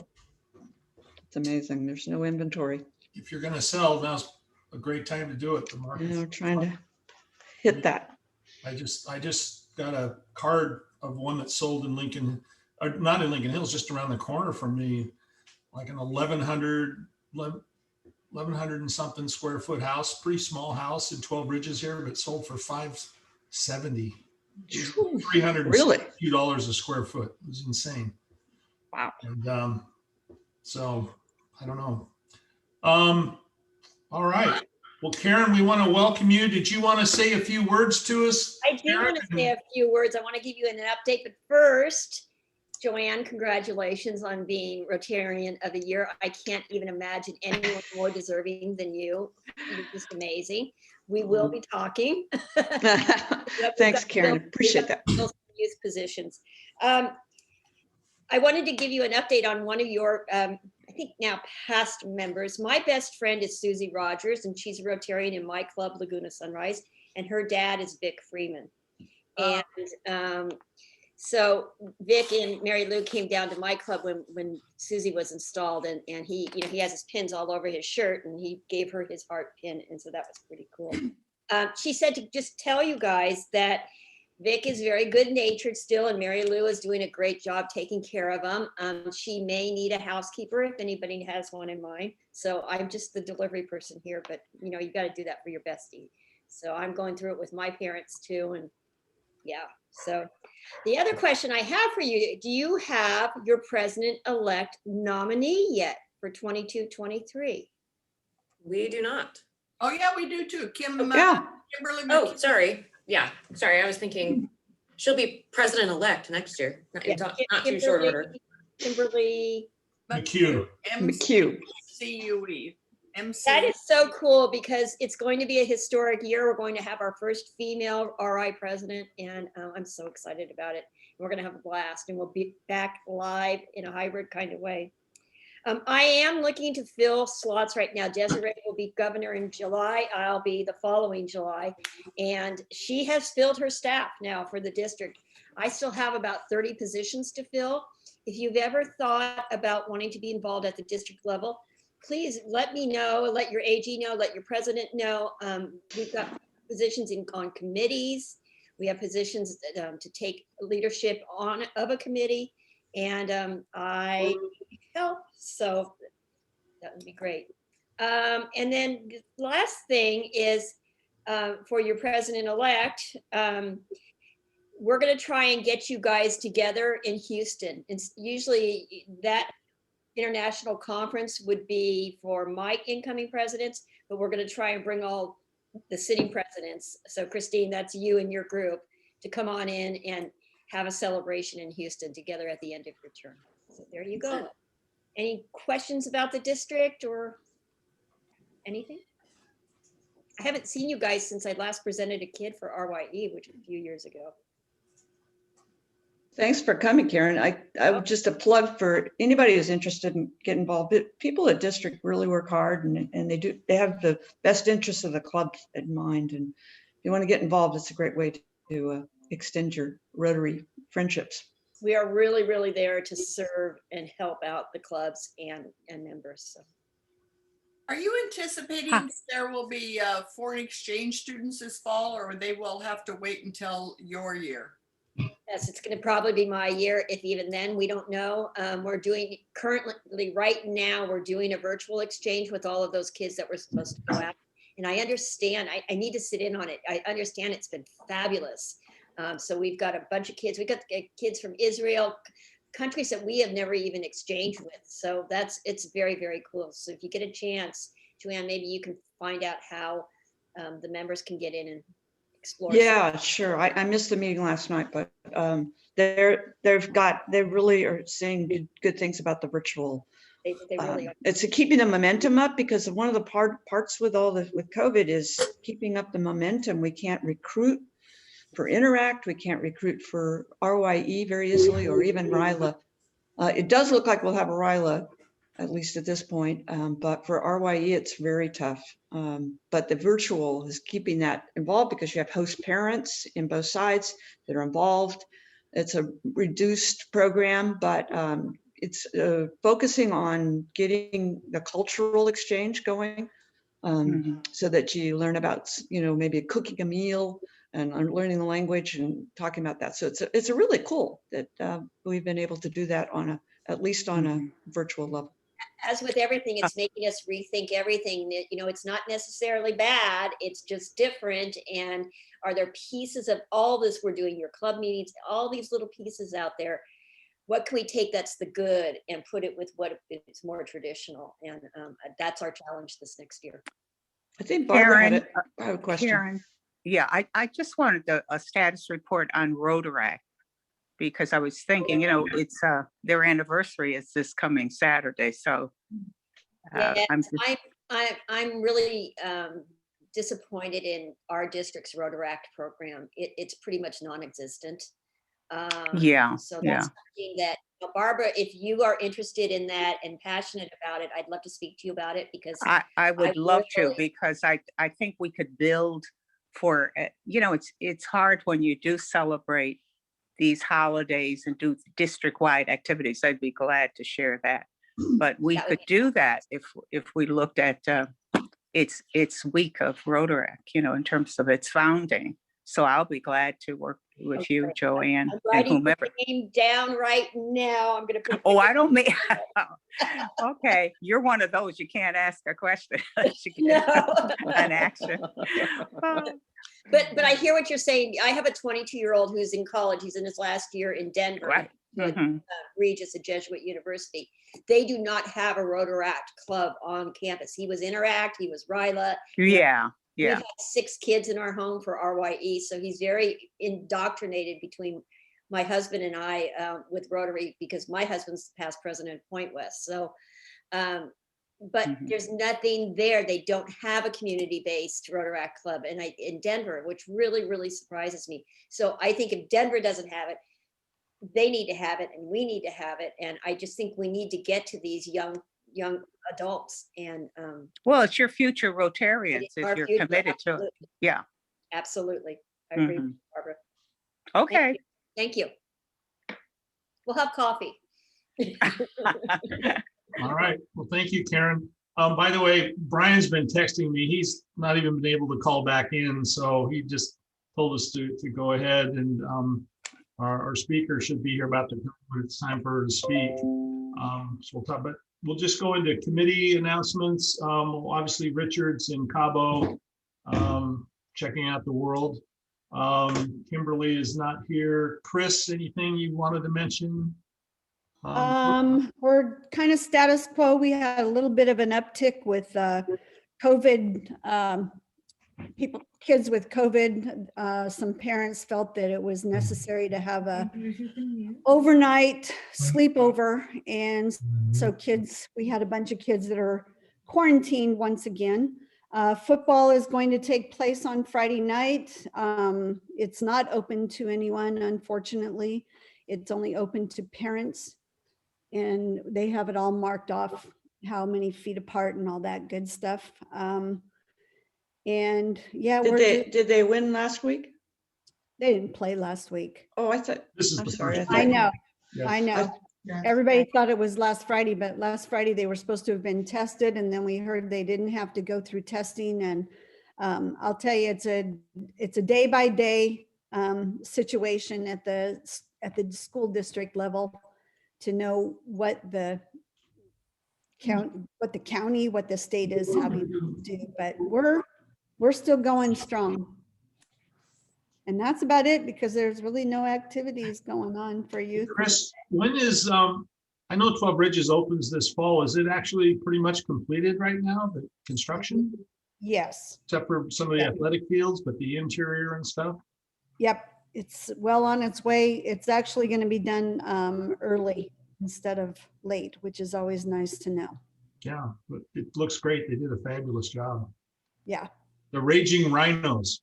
Speaker 3: it's amazing. There's no inventory.
Speaker 2: If you're going to sell, now's a great time to do it. The
Speaker 3: You
Speaker 2: market.
Speaker 3: know, trying to hit that.
Speaker 2: I just got a card of one that sold in Lincoln, or not in Lincoln Hills, just around the corner from me, like an 1,100 and something square foot house, pretty small house in 12 Ridges here, but sold for $570.
Speaker 3: Really?
Speaker 2: $302 a square foot. It was insane.
Speaker 3: Wow.
Speaker 2: And so I don't know. All right. Well, Karen, we want to welcome you. Did you want to say a few words to us?
Speaker 7: I do want to say a few words. I want to give you an update, but first, Joanne, congratulations on being Rotarian of the Year. I can't even imagine anyone more deserving than you. You're just amazing. We will be talking.
Speaker 3: Thanks, Karen. Appreciate that.
Speaker 7: Youth positions. I wanted to give you an update on one of your, I think now past members. My best friend is Susie Rogers, and she's a Rotarian in my club, Laguna Sunrise, and her dad is Vic Freeman. And so Vic and Mary Lou came down to my club when Susie was installed, and he, you know, he has his pins all over his shirt, and he gave her his heart pin, and so that was pretty cool. She said to just tell you guys that Vic is very good natured still, and Mary Lou is doing a great job taking care of him. She may need a housekeeper if anybody has one in mind. So I'm just the delivery person here, but you know, you got to do that for your bestie. So I'm going through it with my parents too. And yeah, so the other question I have for you, do you have your president-elect nominee yet for 22-23?
Speaker 15: We do not.
Speaker 5: Oh, yeah, we do too. Kimberly.
Speaker 15: Oh, sorry. Yeah, sorry. I was thinking she'll be president-elect next year. Not too short order.
Speaker 7: Kimberly
Speaker 2: McHugh.
Speaker 5: MCUE.
Speaker 7: That is so cool because it's going to be a historic year. We're going to have our first female RI president, and I'm so excited about it. We're going to have a blast, and we'll be back live in a hybrid kind of way. I am looking to fill slots right now. Desiree will be governor in July. I'll be the following July. And she has filled her staff now for the district. I still have about 30 positions to fill. If you've ever thought about wanting to be involved at the district level, please let me know, let your AG know, let your president know. We've got positions on committees. We have positions to take leadership of a committee. And I help, so that would be great. And then the last thing is for your president-elect, we're going to try and get you guys together in Houston. And usually that international conference would be for my incoming presidents, but we're going to try and bring all the sitting presidents. So Christine, that's you and your group to come on in and have a celebration in Houston together at the end of your term. So there you go. Any questions about the district or anything? I haven't seen you guys since I last presented a kid for RYE, which was a few years ago.
Speaker 3: Thanks for coming, Karen. I would just a plug for anybody who's interested in getting involved. People at district really work hard, and they have the best interests of the club in mind. And if you want to get involved, it's a great way to extend your Rotary friendships.
Speaker 7: We are really, really there to serve and help out the clubs and members. So.
Speaker 5: Are you anticipating there will be foreign exchange students this fall, or they will have to wait until your year?
Speaker 7: Yes, it's going to probably be my year. If even then, we don't know. We're doing currently right now, we're doing a virtual exchange with all of those kids that were supposed to go out. And I understand, I need to sit in on it. I understand it's been fabulous. So we've got a bunch of kids. We've got kids from Israel, countries that we have never even exchanged with. So it's very, very cool. So if you get a chance, Joanne, maybe you can find out how the members can get in and explore.
Speaker 3: Yeah, sure. I missed the meeting last night, but they really are saying good things about the virtual.
Speaker 7: They really are.
Speaker 3: It's keeping the momentum up, because one of the parts with COVID is keeping up the momentum. We can't recruit for Interact, we can't recruit for RYE very easily, or even RILA. It does look like we'll have a RILA, at least at this point, but for RYE, it's very tough. But the virtual is keeping that involved, because you have host parents in both sides that are involved. It's a reduced program, but it's focusing on getting the cultural exchange going. so that you learn about, maybe cooking a meal and learning the language and talking about that. So it's a really cool that we've been able to do that at least on a virtual level.
Speaker 7: As with everything, it's making us rethink everything. It's not necessarily bad, it's just different. And are there pieces of all this we're doing, your club meetings, all these little pieces out there? What can we take that's the good and put it with what is more traditional? And that's our challenge this next year.
Speaker 3: I think Barbara
Speaker 19: Karen,
Speaker 3: I have a question.
Speaker 19: Karen, yeah, I just wanted a status report on Rotaract, because I was thinking, it's their anniversary is this coming Saturday. So
Speaker 7: Yes, I'm really disappointed in our district's Rotaract program. It's pretty much non-existent.
Speaker 19: Yeah.
Speaker 7: So that's something that, Barbara, if you are interested in that and passionate about it, I'd love to speak to you about it, because
Speaker 19: I would love to, because I think we could build for, it's hard when you do celebrate these holidays and do district-wide activities. I'd be glad to share that. But we could do that if we looked at its week of Rotaract, in terms of its founding. So I'll be glad to work with you, Joanne,
Speaker 7: I'm
Speaker 19: and
Speaker 7: writing
Speaker 19: whomever.
Speaker 7: your name down right now. I'm going to put.
Speaker 19: Oh, I don't mean. Okay, you're one of those. You can't ask a question. An action.
Speaker 7: But I hear what you're saying. I have a 22-year-old who's in college. He's in his last year in Denver.
Speaker 19: Right.
Speaker 7: With Regis at Jesuit University. They do not have a Rotaract club on campus. He was Interact. He was RILA.
Speaker 19: Yeah.
Speaker 7: We've had 6 kids in our home for RYE, so he's very indoctrinated between my husband and I with Rotary, because my husband's past president of Point West. So, but there's nothing there. They don't have a community-based Rotaract club in Denver, which really, really surprises me. So I think if Denver doesn't have it, they need to have it, and we need to have it. And I just think we need to get to these young adults. And
Speaker 19: well, it's your future Rotarians if you're committed to it. Yeah,
Speaker 7: absolutely. I agree with you, Barbara.
Speaker 19: Okay.
Speaker 7: Thank you. We'll have coffee.
Speaker 2: All right. Well, thank you, Karen. By the way, Brian's been texting me. He's not even been able to call back in, so he just told us to go ahead, and our speaker should be here about to come when it's time for her to speak. So we'll talk about. We'll just go into committee announcements. Obviously, Richard's in Cabo, checking out the world. Kimberly is not here. Chris, anything you wanted to mention?
Speaker 12: We're kind of status quo. We had a little bit of an uptick with COVID, kids with COVID. Some parents felt that it was necessary to have a overnight sleepover. And so we had a bunch of kids that are quarantined once again. Football is going to take place on Friday night. It's not open to anyone, unfortunately. It's only open to parents. And they have it all marked off, how many feet apart and all that good stuff. And yeah,
Speaker 3: did they win last week?
Speaker 12: They didn't play last week.
Speaker 3: Oh, I thought. I'm sorry.
Speaker 12: I know.
Speaker 2: Yes.
Speaker 12: I know. Everybody thought it was last Friday, but last Friday they were supposed to have been tested, and then we heard they didn't have to go through testing. And I'll tell you, it's a day by day situation at the school district level to know what the county, what the state is having to do. But we're still going strong. And that's about it, because there's really no activities going on for youth.
Speaker 2: Chris, when is, I know 12 Bridges opens this fall. Is it actually pretty much completed right now, the construction?
Speaker 12: Yes.
Speaker 2: Except for some of the athletic fields, but the interior and stuff?
Speaker 12: Yep. It's well on its way. It's actually going to be done early instead of late, which is always nice to know.
Speaker 2: Yeah, but it looks great. They did a fabulous job.
Speaker 12: Yeah.
Speaker 2: The Raging Rhinos.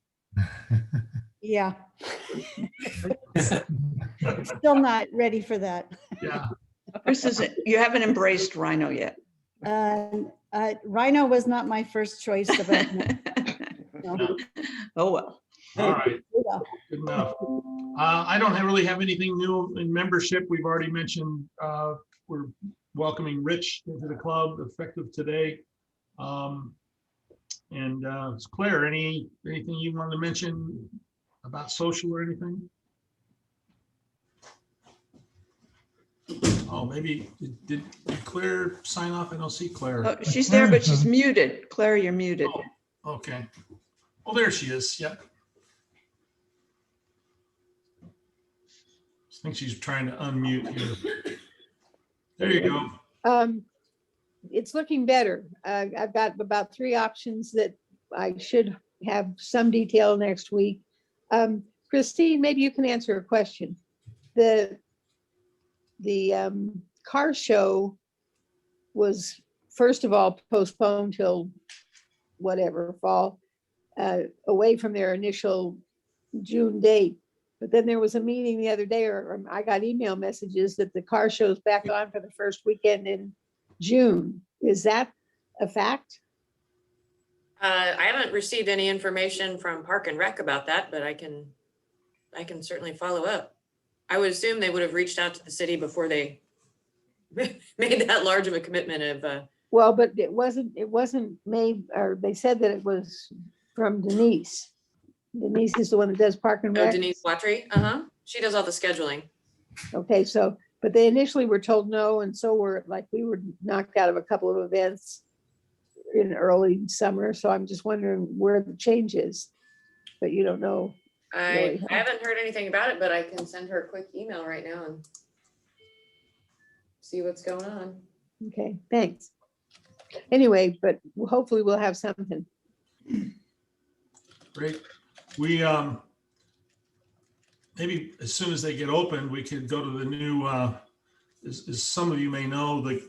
Speaker 12: Yeah. Still not ready for that.
Speaker 2: Yeah.
Speaker 3: Chris, you haven't embraced Rhino yet.
Speaker 12: Rhino was not my first choice. No.
Speaker 3: Oh, well.
Speaker 2: All right. Good enough. I don't really have anything new in membership. We've already mentioned we're welcoming Rich into the club effective today. And it's Claire, anything you want to mention about social or anything? Oh, maybe, did Claire sign off? I don't see Claire.
Speaker 3: Oh, she's there, but she's muted. Claire, you're muted.
Speaker 2: Oh, okay. Oh, there she is. Yep. I think she's trying to unmute here. There you go.
Speaker 6: It's looking better. I've got about 3 options that I should have some detail next week. Christine, maybe you can answer a question. The car show was, first of all, postponed till whatever, fall, away from their initial June date. But then there was a meeting the other day, or I got email messages that the car show's back on for the first weekend in June. Is that a fact?
Speaker 15: I haven't received any information from Park and Rec about that, but I can certainly follow up. I would assume they would have reached out to the city before they made that large of a commitment of,
Speaker 6: Well, but it wasn't made, or they said that it was from Denise. Denise is the one that does Park and Rec.
Speaker 15: Denise Watry. She does all the scheduling.
Speaker 6: Okay, so, but they initially were told no, and so we were knocked out of a couple of events in early summer, so I'm just wondering where the change is, but you don't know.
Speaker 15: I
Speaker 6: really, huh?
Speaker 15: haven't heard anything about it, but I can send her a quick email right now and see what's going on.
Speaker 6: Okay, thanks. Anyway, but hopefully we'll have something.
Speaker 2: Great. We, maybe as soon as they get open, we could go to the new, as some of you may know, the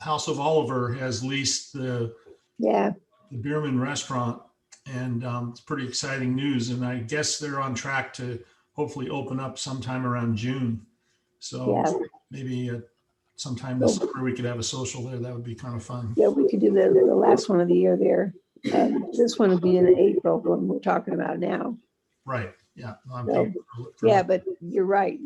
Speaker 2: House of Oliver has leased the Bierman restaurant, and it's pretty exciting news. And I guess they're on track to hopefully open up sometime around June. So maybe sometime this summer we could have a social there. That would be kind of fun.
Speaker 6: Yeah, we could do the last one of the year there. This one would be in April, when we're talking about now.
Speaker 2: Right. Yeah. No, I'm
Speaker 6: So,
Speaker 2: thinking for-
Speaker 6: yeah, but you're right.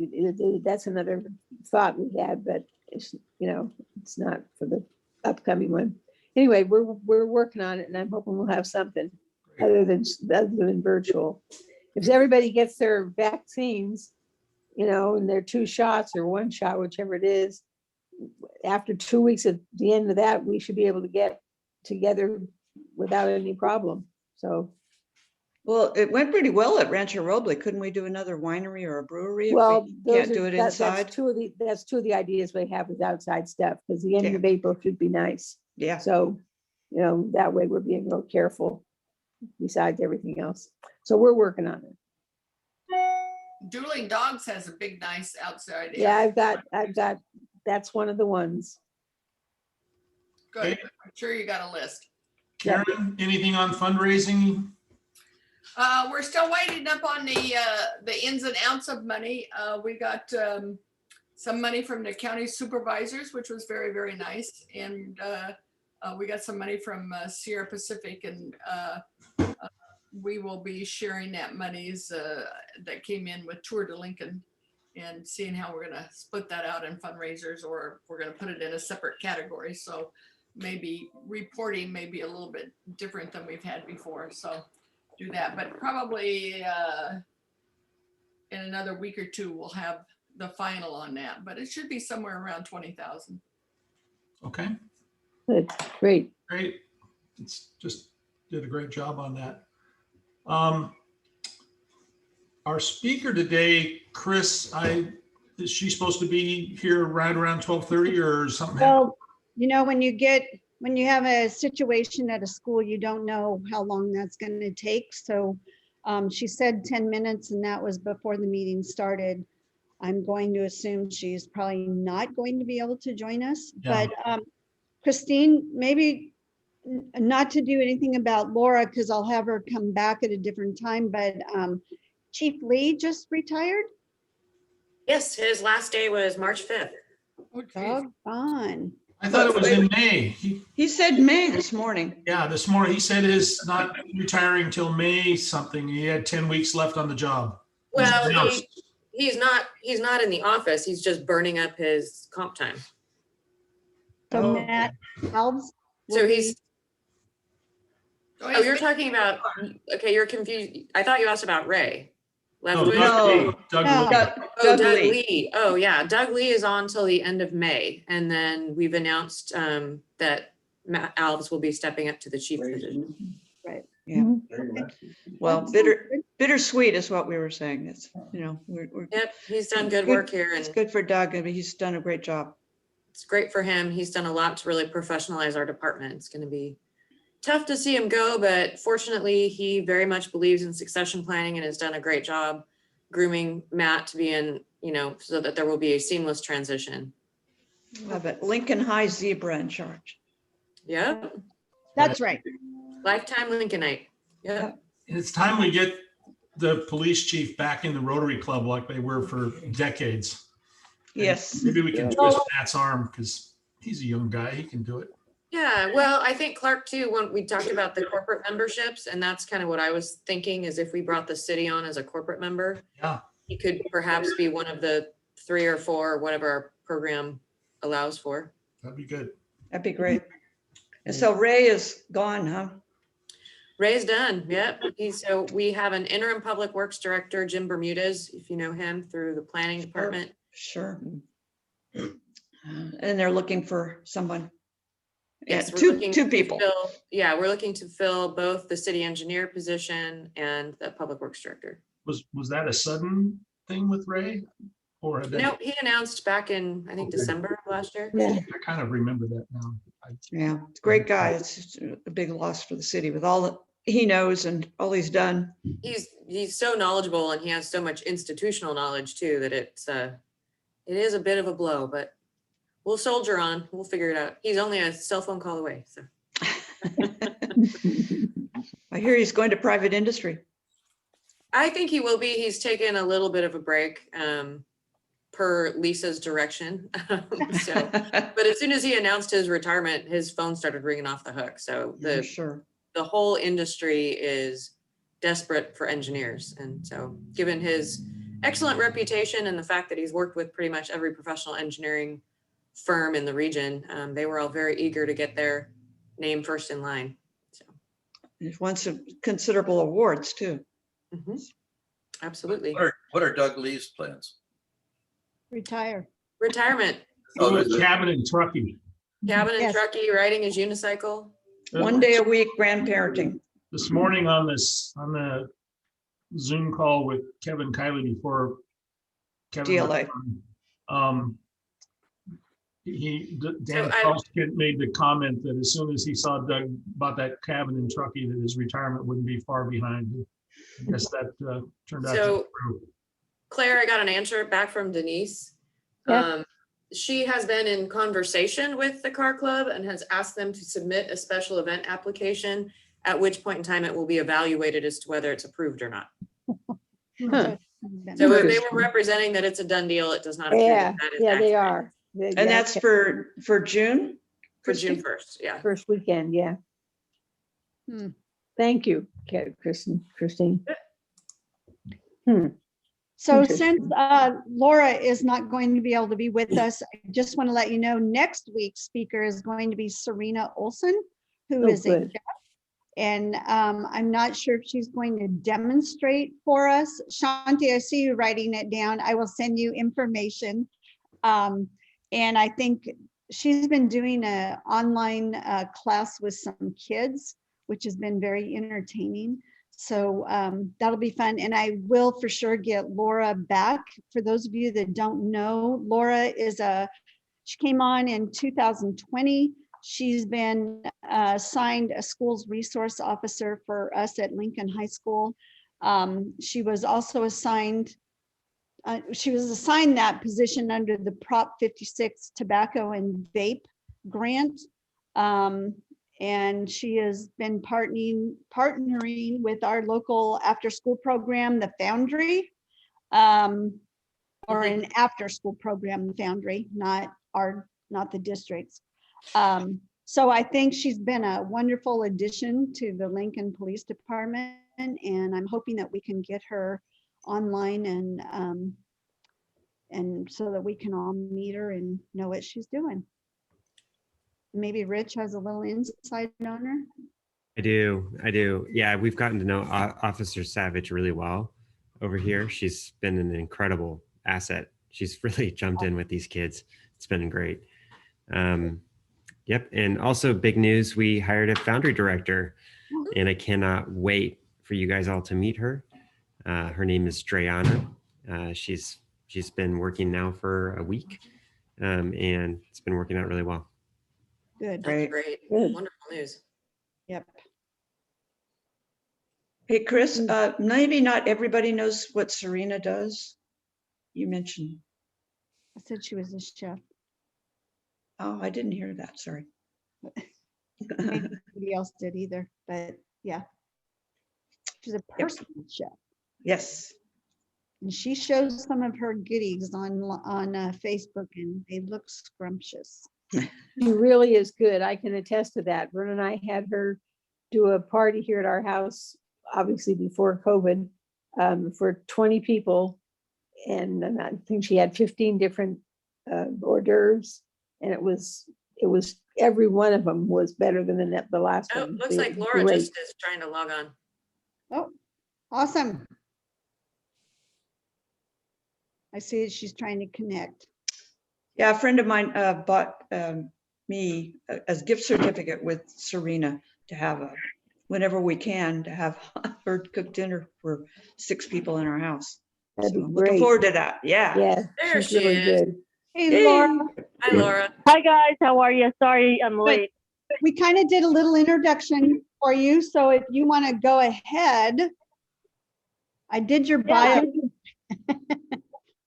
Speaker 6: That's another thought we had, but it's, it's not for the upcoming one. Anyway, we're working on it, and I'm hoping we'll have something other than virtual. If everybody gets their vaccines, and their 2 shots or 1 shot, whichever it is, after 2 weeks at the end of that, we should be able to get together without any problem. So,
Speaker 3: Well, it went pretty well at Rancho Roble. Couldn't we do another winery or a brewery?
Speaker 6: well,
Speaker 3: if we can't do it inside.
Speaker 6: that's two of the ideas we have with outside stuff, because the end of April should be nice.
Speaker 3: Yeah.
Speaker 6: So, that way we're being real careful besides everything else. So we're working on it.
Speaker 5: Dueling Dogs has a big, nice outside.
Speaker 6: Yeah,
Speaker 5: area.
Speaker 6: I've got, that's one of the ones.
Speaker 5: Good. I'm sure you got a list.
Speaker 2: Karen, anything on fundraising?
Speaker 5: We're still waiting up on the ins and outs of money. We got some money from the county supervisors, which was very, very nice. And we got some money from Sierra Pacific, and we will be sharing that monies that came in with Tour de Lincoln, and seeing how we're gonna split that out in fundraisers, or we're gonna put it in a separate category. So maybe reporting may be a little bit different than we've had before. So do that, but probably in another week or 2, we'll have the final on that, but it should be somewhere around 20,000.
Speaker 2: Okay.
Speaker 6: Good, great.
Speaker 2: Great. It's just did a great job on that. Our speaker today, Chris, is she supposed to be here right around 12:30 or something?
Speaker 12: Well, when you have a situation at a school, you don't know how long that's going to take. So she said 10 minutes, and that was before the meeting started. I'm going to assume she's probably not going to be able to join us.
Speaker 2: Yeah.
Speaker 12: But Christine, maybe not to do anything about Laura, because I'll have her come back at a different time, but Chief Lee just retired?
Speaker 15: Yes, his last day was March 5th.
Speaker 12: Doggone.
Speaker 2: I thought it was in May.
Speaker 3: He said May this morning.
Speaker 2: Yeah, this morning. He said he's not retiring till May something. He had 10 weeks left on the job.
Speaker 15: Well, he's not in the office. He's just burning up his comp time.
Speaker 12: So Matt Alves?
Speaker 15: So he's Oh, you're talking about, okay, you're confused. I thought you asked about Ray.
Speaker 1: No,
Speaker 15: Leftwich?
Speaker 1: Doug
Speaker 12: No.
Speaker 1: Lee.
Speaker 15: Oh, Doug Lee. Oh, yeah. Doug Lee is on till the end of May. And then we've announced that Matt Alves will be stepping up to the chief position.
Speaker 12: Right.
Speaker 3: Yeah. Well,
Speaker 12: That
Speaker 3: bittersweet is what we were saying. It's, you know, we're
Speaker 15: Yep, he's done good work here,
Speaker 3: It's
Speaker 15: and
Speaker 3: good for Doug. I mean, he's done a great job.
Speaker 15: it's great for him. He's done a lot to really professionalize our department. It's going to be tough to see him go, but fortunately, he very much believes in succession planning and has done a great job grooming Matt to be in, you know, so that there will be a seamless transition.
Speaker 3: Love it. Lincoln High zebra in charge.
Speaker 15: Yep.
Speaker 12: That's right.
Speaker 15: Lifetime Lincolnite. Yep.
Speaker 2: It's time we get the police chief back in the Rotary Club like they were for decades.
Speaker 3: Yes.
Speaker 2: Maybe we can twist Matt's arm because he's a young guy. He can do it.
Speaker 15: Yeah, well, I think Clark too, when we talked about the corporate memberships, and that's kind of what I was thinking is if we brought the city on as a corporate member,
Speaker 2: Yeah,
Speaker 15: he could perhaps be one of the 3 or 4, whatever our program allows for.
Speaker 2: that'd be good.
Speaker 3: That'd be great. And so Ray is gone, huh?
Speaker 15: Ray's done. Yep. So we have an interim public works director, Jim Bermudez, if you know him through the planning department.
Speaker 3: Sure. And they're looking for someone.
Speaker 15: Yes,
Speaker 3: Yeah,
Speaker 15: we're looking
Speaker 3: two
Speaker 15: to
Speaker 3: people.
Speaker 15: Yeah, we're looking to fill both the city engineer position and the public works director.
Speaker 2: Was that a sudden thing with Ray? Or had that-
Speaker 15: No, he announced back in, I think,
Speaker 2: Okay.
Speaker 15: December of last year.
Speaker 3: Yeah.
Speaker 2: I kind of remember that now.
Speaker 3: Yeah, it's a great guy. It's just a big loss for the city with all that he knows and all he's done.
Speaker 15: He's so knowledgeable and he has so much institutional knowledge too that it is a bit of a blow, but we'll soldier on. We'll figure it out. He's only a cell phone call away. So
Speaker 3: I hear he's going to private industry.
Speaker 15: I think he will be. He's taken a little bit of a break per Lisa's direction. But as soon as he announced his retirement, his phone started ringing off the hook. So the whole industry is desperate for engineers. And so given his excellent reputation and the fact that he's worked with pretty much every professional engineering firm in the region, they were all very eager to get their name first in line. So
Speaker 3: He's won some considerable awards too.
Speaker 15: Absolutely.
Speaker 4: What are Doug Lee's plans?
Speaker 12: Retire.
Speaker 15: Retirement.
Speaker 2: Cabin and trucking.
Speaker 15: Cabin and
Speaker 12: Yes.
Speaker 15: truckie, riding his unicycle.
Speaker 3: One day a week grandparenting.
Speaker 2: This morning on the Zoom call with Kevin Kiley before Kevin
Speaker 3: DLA.
Speaker 2: Dan Falskett made the comment that as soon as he saw Doug bought that cabin and truckie, that his retirement wouldn't be far behind. I guess that turned out to be
Speaker 15: So
Speaker 2: true.
Speaker 15: Claire, I got an answer back from Denise.
Speaker 12: Yeah.
Speaker 15: She has been in conversation with the car club and has asked them to submit a special event application, at which point in time it will be evaluated as to whether it's approved or not.
Speaker 6: Huh.
Speaker 15: So if they were representing that it's a done deal, it does not appear
Speaker 6: Yeah,
Speaker 15: that is
Speaker 6: yeah, they
Speaker 15: accurate.
Speaker 6: are.
Speaker 3: And that's for June?
Speaker 15: For June 1st, yeah.
Speaker 6: First weekend, yeah. Thank you, Christine.
Speaker 12: So
Speaker 6: Interesting.
Speaker 12: since Laura is not going to be able to be with us, I just want to let you know, next week's speaker is going to be Serena Olson, who
Speaker 6: Oh,
Speaker 12: is a
Speaker 6: good.
Speaker 12: chef. And I'm not sure if she's going to demonstrate for us. Shanti, I see you writing it down. I will send you information. And I think she's been doing an online class with some kids, which has been very entertaining. So that'll be fun. And I will for sure get Laura back. For those of you that don't know, Laura she came on in 2020. She's been assigned a schools resource officer for us at Lincoln High School. She was also assigned that position under the Prop 56 tobacco and vape grant. And she has been partnering with our local after-school program, the Foundry, or an after-school program, the Foundry, not the districts. So I think she's been a wonderful addition to the Lincoln Police Department, and I'm hoping that we can get her online and so that we can all meet her and know what she's doing. Maybe Rich has a little insight on her.
Speaker 14: I do. Yeah, we've gotten to know Officer Savage really well over here. She's been an incredible asset. She's really jumped in with these kids. It's been great. Yep. And also big news, we hired a Foundry director, and I cannot wait for you guys all to meet her. Her name is Drayana. She's been working now for a week, and it's been working out really well.
Speaker 12: Good.
Speaker 15: That's great.
Speaker 6: Good.
Speaker 15: Wonderful news.
Speaker 12: Yep.
Speaker 3: Hey, Chris, maybe not everybody knows what Serena does. You mentioned,
Speaker 12: I said she was a chef.
Speaker 3: oh, I didn't hear that, sorry.
Speaker 12: Maybe nobody else did either, but yeah. She's a personal chef.
Speaker 3: Yes.
Speaker 12: And she shows some of her goodies on Facebook, and they look scrumptious.
Speaker 6: She really is good. I can attest to that. Vern and I had her do a party here at our house, obviously before COVID, for 20 people. And I think she had 15 different hors d'oeuvres, and it was every one of them was better than the last
Speaker 15: Oh,
Speaker 6: one.
Speaker 15: looks
Speaker 6: They
Speaker 15: like
Speaker 6: were
Speaker 15: Laura
Speaker 6: great.
Speaker 15: just is trying to log on.
Speaker 12: Oh, awesome. I see that she's trying to connect.
Speaker 3: Yeah, a friend of mine bought me a gift certificate with Serena to have whenever we can, to have her cook dinner for 6 people in our house.
Speaker 6: That'd be
Speaker 3: So looking
Speaker 6: great.
Speaker 3: forward to that. Yeah.
Speaker 6: Yeah,
Speaker 15: There
Speaker 6: she's
Speaker 15: she
Speaker 6: really
Speaker 15: is.
Speaker 6: good.
Speaker 12: Hey,
Speaker 3: Yay.
Speaker 12: Laura.
Speaker 15: Hi, Laura.
Speaker 21: Hi guys, how are you? Sorry I'm
Speaker 12: Good.
Speaker 21: late.
Speaker 12: We kind of did a little introduction for you, so if you want to go ahead, I did your bio.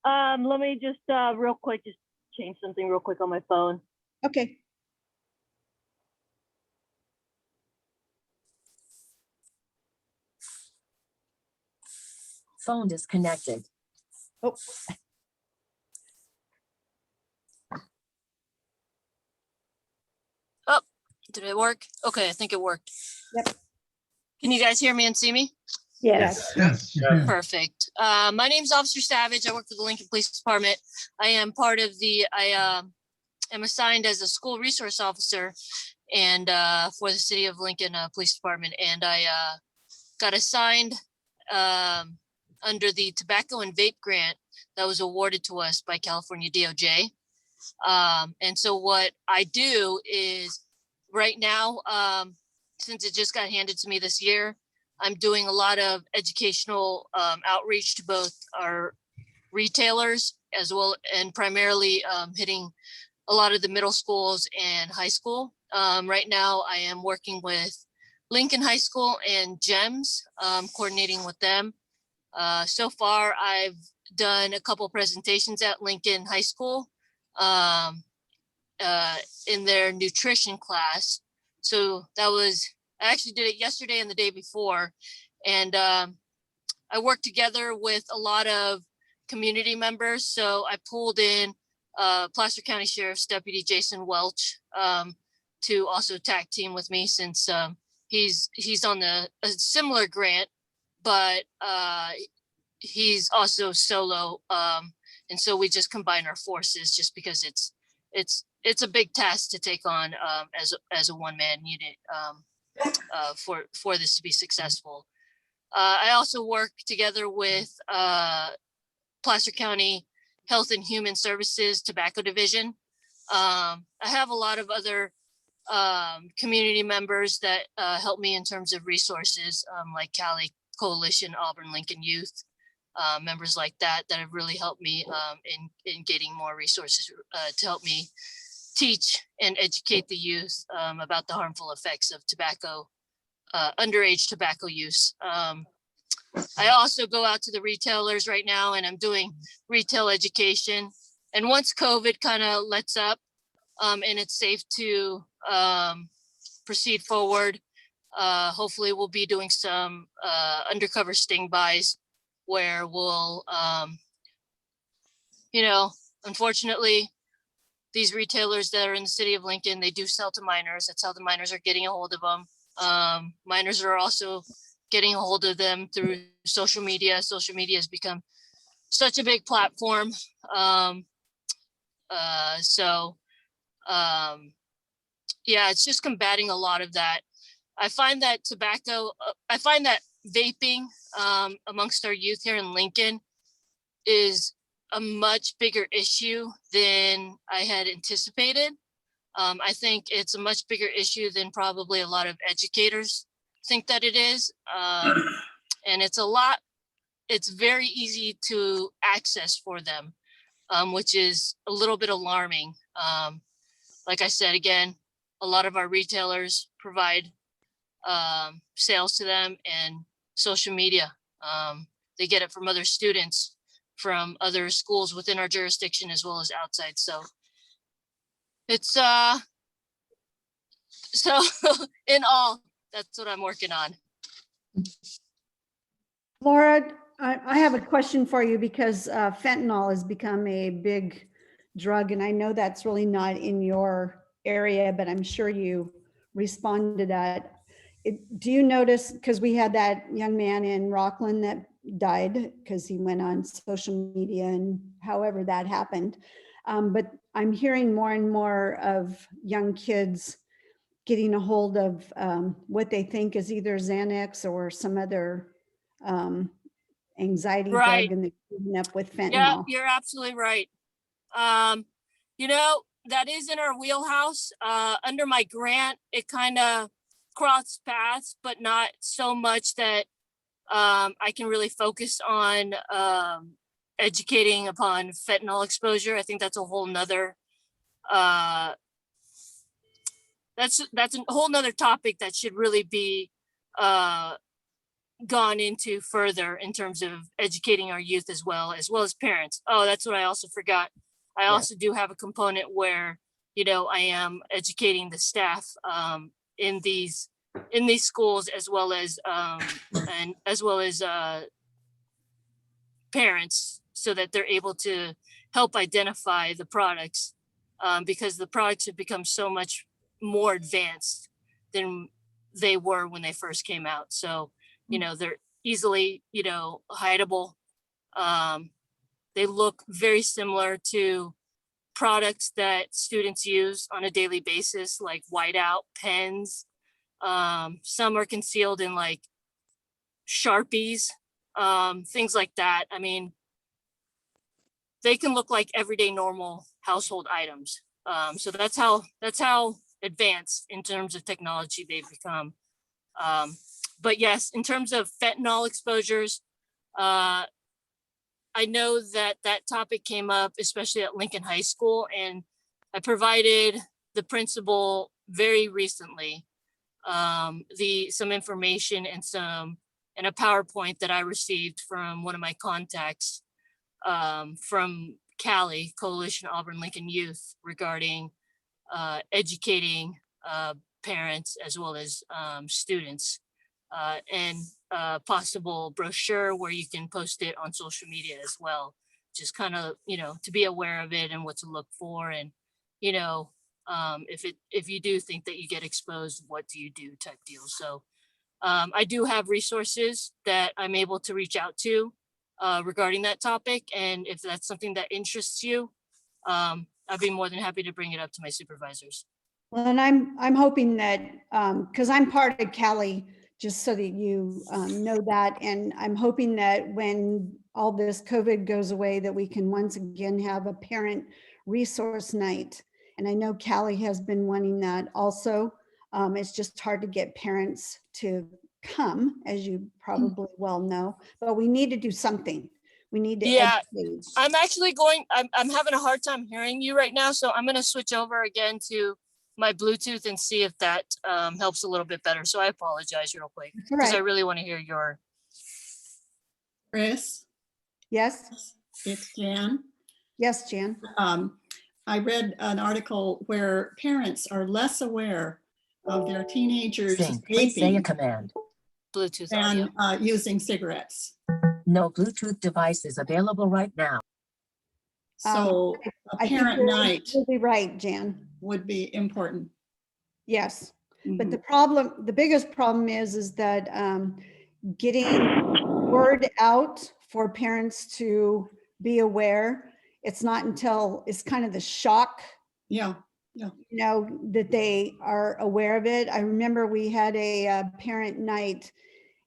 Speaker 21: Let me just real quick, just change something real quick on my phone.
Speaker 12: Okay.
Speaker 22: Phone disconnected.
Speaker 12: Oh.
Speaker 22: Oh, did it work? Okay, I think it worked.
Speaker 12: Yep.
Speaker 22: Can you guys hear me and see me?
Speaker 6: Yes.
Speaker 1: Yes.
Speaker 22: Perfect. My name's Officer Savage. I work for the Lincoln Police Department. I am am assigned as a school resource officer and for the City of Lincoln Police Department. And I got assigned under the tobacco and vape grant that was awarded to us by California DOJ. And so what I do is right now, since it just got handed to me this year, I'm doing a lot of educational outreach to both our retailers as well, and primarily hitting a lot of the middle schools and high school. Right now, I am working with Lincoln High School and GEMS, coordinating with them. So far, I've done a couple presentations at Lincoln High School in their nutrition class. So I actually did it yesterday and the day before. And I worked together with a lot of community members. So I pulled in Placer County Sheriff's Deputy Jason Welch to also tag team with me, since he's on a similar grant, but he's also solo. And so we just combine our forces just because it's a big task to take on as a one-man unit for this to be successful. I also work together with Placer County Health and Human Services Tobacco Division. I have a lot of other community members that help me in terms of resources, like Cali Coalition, Auburn Lincoln Youth, members like that have really helped me in getting more resources to help me teach and educate the youth about the harmful effects of underage tobacco use. I also go out to the retailers right now, and I'm doing retail education. And once COVID kind of lets up and it's safe to proceed forward, hopefully we'll be doing some undercover sting buys where we'll, unfortunately, these retailers that are in the city of Lincoln, they do sell to minors. That's how the minors are getting a hold of them. Minors are also getting a hold of them through social media. Social media has become such a big platform. Yeah, it's just combating a lot of that. I find that I find that vaping amongst our youth here in Lincoln is a much bigger issue than I had anticipated. I think it's a much bigger issue than probably a lot of educators think that it is. And it's very easy to access for them, which is a little bit alarming. Like I said, again, a lot of our retailers provide sales to them and social media. They get it from other students, from other schools within our jurisdiction as well as outside. So it's so in all, that's what I'm working on.
Speaker 12: Laura, I have a question for you because fentanyl has become a big drug, and I know that's really not in your area, but I'm sure you respond to that. Do you notice, because we had that young man in Rockland that died because he went on social media and however that happened. But I'm hearing more and more of young kids getting a hold of what they think is either Xanax or some other anxiety
Speaker 22: Right.
Speaker 12: drug, and they're ending up with fentanyl.
Speaker 22: Yeah, you're absolutely right. You know, that is in our wheelhouse. Under my grant, it kind of crossed paths, but not so much that I can really focus on educating upon fentanyl exposure. I think that's a whole nother that's a whole nother topic that should really be gone into further in terms of educating our youth as well as parents. Oh, that's what I also forgot. I also do have a component where, you know, I am educating the staff in these schools as well as parents, so that they're able to help identify the products, because the products have become so much more advanced than they were when they first came out. So, you know, they're easily, you know, hideable. They look very similar to products that students use on a daily basis, like whiteout pens. Some are concealed in like Sharpies, things like that. I mean, they can look like everyday normal household items. So that's how advanced in terms of technology they've become. But yes, in terms of fentanyl exposures, I know that topic came up, especially at Lincoln High School, and I provided the principal very recently some information and a PowerPoint that I received from one of my contacts from Cali, Coalition Auburn Lincoln Youth, regarding educating parents as well as students, and a possible brochure where you can post it on social media as well. Just kind of, you know, to be aware of it and what to look for, and, you know, if you do think that you get exposed, what do you do type deal. So I do have resources that I'm able to reach out to regarding that topic. And if that's something that interests you, I'd be more than happy to bring it up to my supervisors.
Speaker 12: Well, and I'm hoping that, because I'm part of Cali, just so that you know that, and I'm hoping that when all this COVID goes away, that we can once again have a parent resource night. And I know Cali has been wanting that also. It's just hard to get parents to come, as you probably well know, but we need to do something. We need to educate.
Speaker 22: I'm actually I'm having a hard time hearing you right now. So I'm going to switch over again to my Bluetooth and see if that helps a little bit better. So I apologize real quick, because I really want to hear your.
Speaker 8: Chris?
Speaker 12: Yes?
Speaker 8: It's Jan.
Speaker 12: Yes, Jan.
Speaker 8: I read an article where parents are less aware of their teenagers
Speaker 10: Please say a
Speaker 8: vaping
Speaker 10: command.
Speaker 22: Bluetooth
Speaker 8: and using cigarettes.
Speaker 10: No Bluetooth device is available right now.
Speaker 8: So
Speaker 12: I
Speaker 8: a
Speaker 12: think
Speaker 8: parent
Speaker 12: you're
Speaker 8: night
Speaker 12: absolutely right, Jan.
Speaker 8: would be important.
Speaker 12: Yes, but the biggest problem is that getting word out for parents to be aware. It's not until it's kind of the shock you know, that they are aware of it. I remember we had a parent night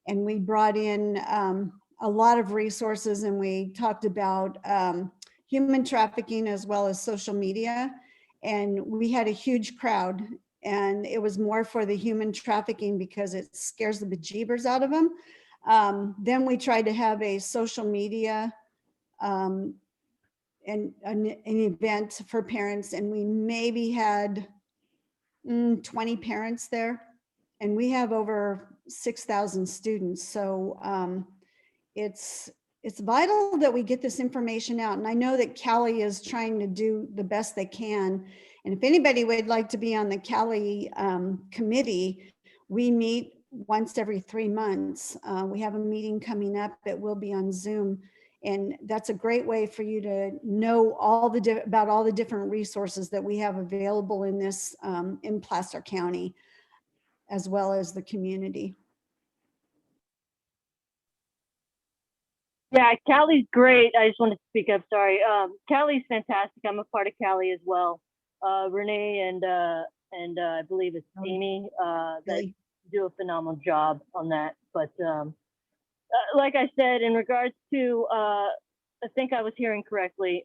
Speaker 12: and we brought in a lot of resources and we talked about human trafficking as well as social media. And we had a huge crowd, and it was more for the human trafficking because it scares the bejeebers out of them. Then we tried to have a social media and an event for parents, and we maybe had 20 parents there, and we have over 6,000 students. So it's vital that we get this information out. And I know that Cali is trying to do the best they can. And if anybody would like to be on the Cali committee, we meet once every 3 months. We have a meeting coming up that will be on Zoom. And that's a great way for you to know about all the different resources that we have available in this, in Placer County, as well as the community.
Speaker 21: Yeah, Cali's great. I just want to speak up, sorry. Cali's fantastic. I'm a part of Cali as well. Renee and I believe it's Amy that do a phenomenal job on that. But like I said, in regards to, I think I was hearing correctly,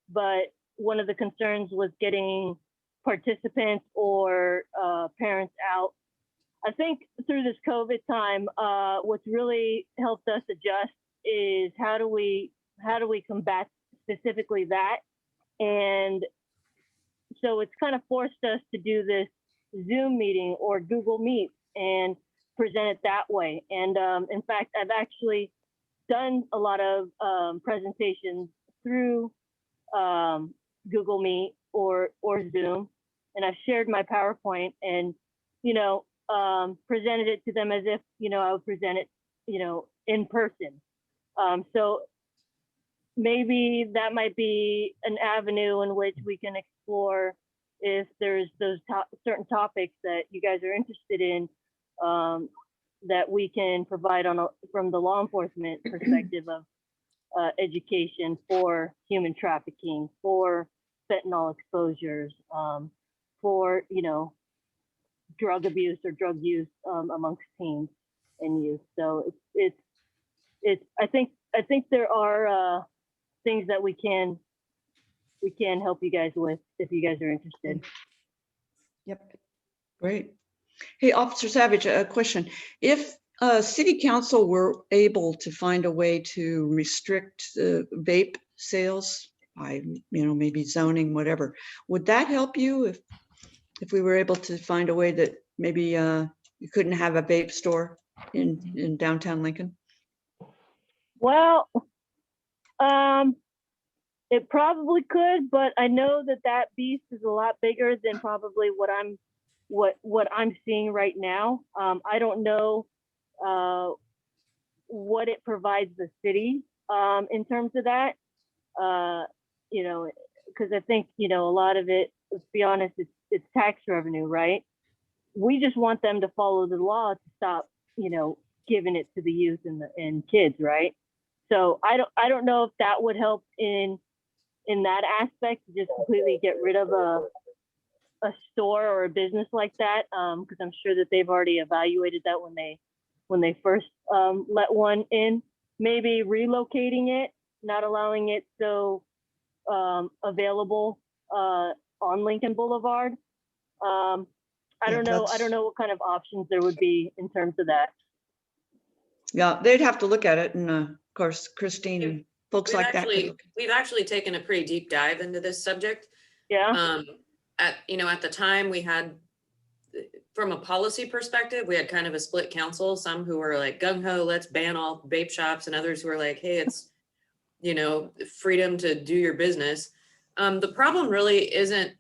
Speaker 21: but one of the concerns was getting participants or parents out. I think through this COVID time, what's really helped us adjust is how do we combat specifically that. And so it's kind of forced us to do this Zoom meeting or Google Meet and present it that way. And in fact, I've actually done a lot of presentations through Google Meet or Zoom, and I've shared my PowerPoint and, you know, presented it to them as if, you know, I would present it, you know, in person. So maybe that might be an avenue in which we can explore if there's those certain topics that you guys are interested in, that we can provide from the law enforcement perspective of education for human trafficking, for fentanyl exposures, for, you know, drug abuse or drug use amongst teens and youth. So I think there are things that we can help you guys with if you guys are interested.
Speaker 3: Yep. Great. Hey, Officer Savage, a question. If city council were able to find a way to restrict the vape sales by, you know, maybe zoning, whatever, would that help you if we were able to find a way that maybe you couldn't have a vape store in downtown Lincoln?
Speaker 21: Well, it probably could, but I know that beast is a lot bigger than probably what I'm seeing right now. I don't know what it provides the city in terms of that. You know, because I think, you know, a lot of it, let's be honest, it's tax revenue, right? We just want them to follow the law to stop, you know, giving it to the youth and kids, right? So I don't know if that would help in that aspect, to just completely get rid of a store or a business like that, because I'm sure that they've already evaluated that when they first let one in. Maybe relocating it, not allowing it so available on Lincoln Boulevard. I don't know what kind of options there would be in terms of that.
Speaker 3: Yeah, they'd have to look at it, and of course, Christine and folks like that.
Speaker 15: We've actually taken a pretty deep dive into this subject.
Speaker 21: Yeah.
Speaker 15: At the time we had, from a policy perspective, we had kind of a split council, some who were like gung ho, let's ban all vape shops, and others who were like, hey, it's, you know, freedom to do your business. The problem really isn't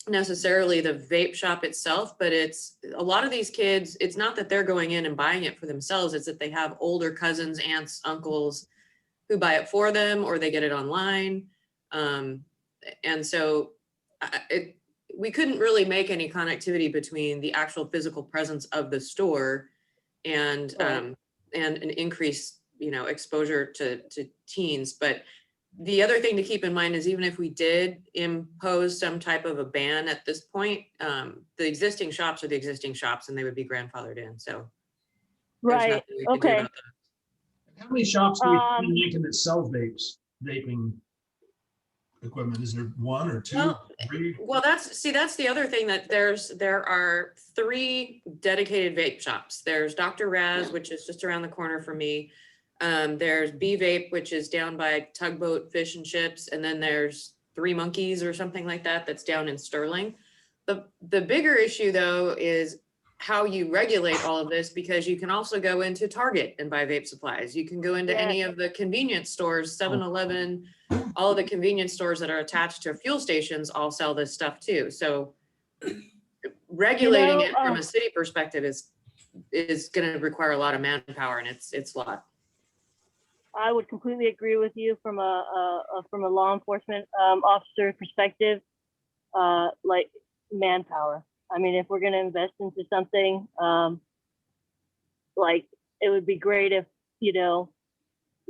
Speaker 15: necessarily the vape shop itself, but it's a lot of these kids, it's not that they're going in and buying it for themselves, it's that they have older cousins, aunts, uncles who buy it for them, or they get it online. And so we couldn't really make any connectivity between the actual physical presence of the store and an increased, you know, exposure to teens. But The other thing to keep in mind is even if we did impose some type of a ban at this point, the existing shops are the existing shops and they would be grandfathered in, so. there's
Speaker 21: Right,
Speaker 15: nothing we can do
Speaker 21: okay.
Speaker 15: about that.
Speaker 2: How many shops do we have in
Speaker 21: Um,
Speaker 2: Lincoln that sell vaping equipment? Is there one or two,
Speaker 15: Well,
Speaker 2: three?
Speaker 15: Well, that's the other thing that there are 3 dedicated vape shops. There's Dr. Raz, which is just around the corner from me. There's B Vape, which is down by Tugboat Fish and Chips. And then there's 3 Monkeys or something like that, that's down in Sterling. The bigger issue though is how you regulate all of this, because you can also go into Target and buy vape supplies. You can go into any of the convenience stores, 7-Eleven, all of the convenience stores that are attached to fuel stations all sell this stuff too. So regulating it from a city perspective is going to require a lot of manpower, and it's a lot.
Speaker 21: I would completely agree with you from a law enforcement officer perspective, like manpower. I mean, if we're going to invest into something, like it would be great if, you know,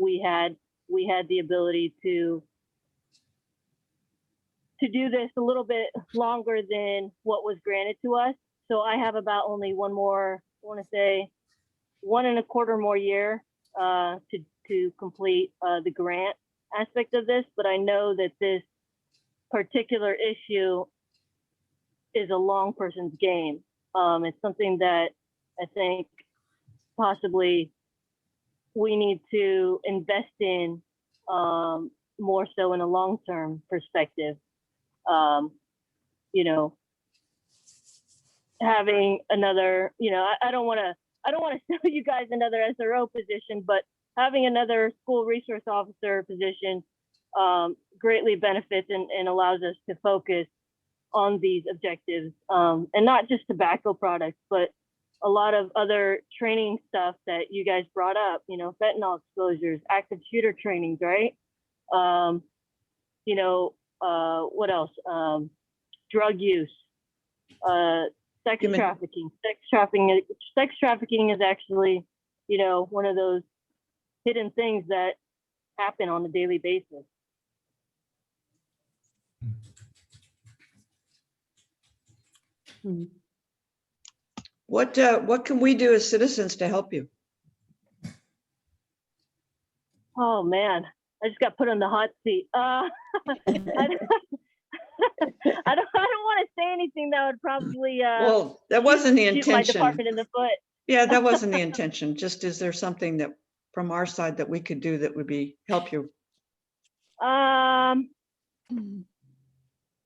Speaker 21: we had the ability to do this a little bit longer than what was granted to us. So I have about only one more, I want to say 1.25 more year to complete the grant aspect of this. But I know that this particular issue is a long person's game. It's something that I think possibly we need to invest in more so in a long-term perspective. You know, having another, you know, I don't want to sell you guys another SRO position, but having another school resource officer position greatly benefits and allows us to focus on these objectives, and not just tobacco products, but a lot of other training stuff that you guys brought up, you know, fentanyl exposures, active shooter trainings, right? You know, what else? Drug use, sex trafficking. Sex trafficking is actually, you know, one of those hidden things that happen on a daily basis.
Speaker 3: What can we do as citizens to help you?
Speaker 21: Oh man, I just got put on the hot seat. I don't want to say anything that would probably
Speaker 3: Well, that wasn't the
Speaker 21: shoot my
Speaker 3: intention.
Speaker 21: department in the foot.
Speaker 3: Yeah, that wasn't the intention. Just, is there something that from our side that we could do that would help you?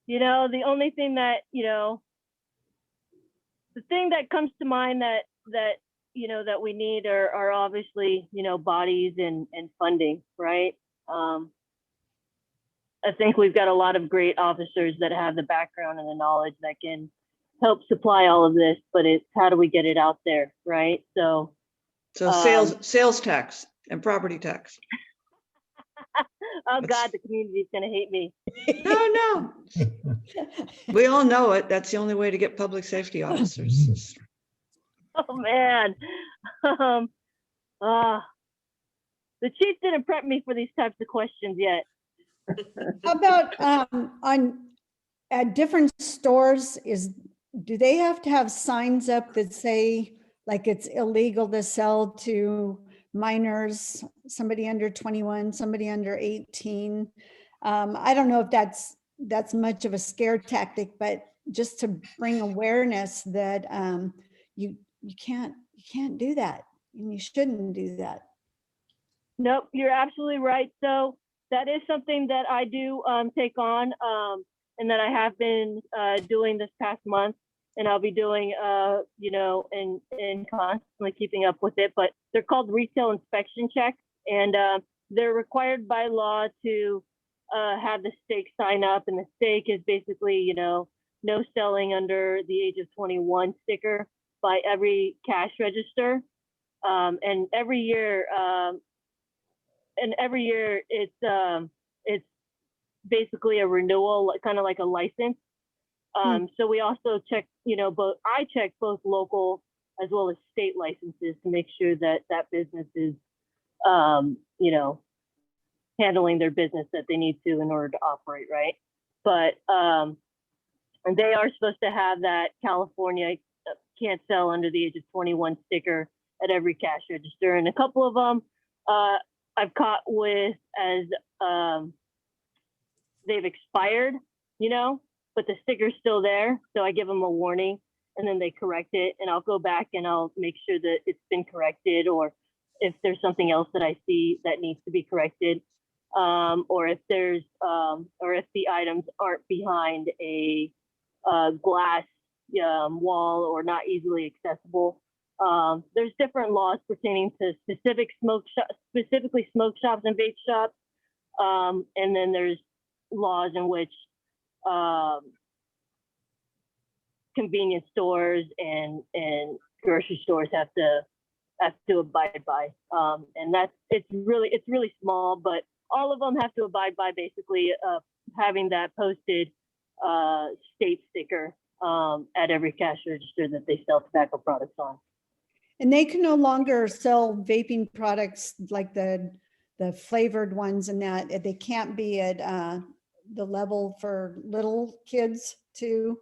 Speaker 21: You know, the only thing that, you know, the thing that comes to mind that you know that we need are obviously, you know, bodies and funding, right? I think we've got a lot of great officers that have the background and the knowledge that can help supply all of this, but it's how do we get it out there, right? So
Speaker 3: sales tax and property tax.
Speaker 21: Oh God, the community's gonna hate me.
Speaker 3: No. We all know it. That's the only way to get public safety officers.
Speaker 21: Oh man. The chief didn't prep me for these types of questions yet.
Speaker 12: How about at different stores, do they have to have signs up that say like it's illegal to sell to minors, somebody under 21, somebody under 18? I don't know if that's much of a scare tactic, but just to bring awareness that you can't do that and you shouldn't do that.
Speaker 21: Nope, you're absolutely right. So that is something that I do take on, and that I have been doing this past month, and I'll be doing, you know, and constantly keeping up with it. But they're called retail inspection checks, and they're required by law to have the stake sign up. And the stake is basically, you know, no selling under the age of 21 sticker by every cash register. And every year, it's basically a renewal, kind of like a license. So we also check, you know, I check both local as well as state licenses to make sure that that business is, you know, handling their business that they need to in order to operate, right? But and they are supposed to have that California can't sell under the age of 21 sticker at every cash register. And a couple of them I've caught with as they've expired, you know, but the sticker's still there. So I give them a warning and then they correct it, and I'll go back and I'll make sure that it's been corrected, or if there's something else that I see that needs to be corrected, or if there's or if the items aren't behind a glass wall or not easily accessible. There's different laws pertaining to specifically smoke shops and vape shops, and then there's laws in which convenience stores and grocery stores have to abide by. And it's really small, but all of them have to abide by basically having that posted state sticker at every cash register that they sell tobacco products on.
Speaker 12: And they can no longer sell vaping products like the flavored ones, and that they can't be at the level for little kids too.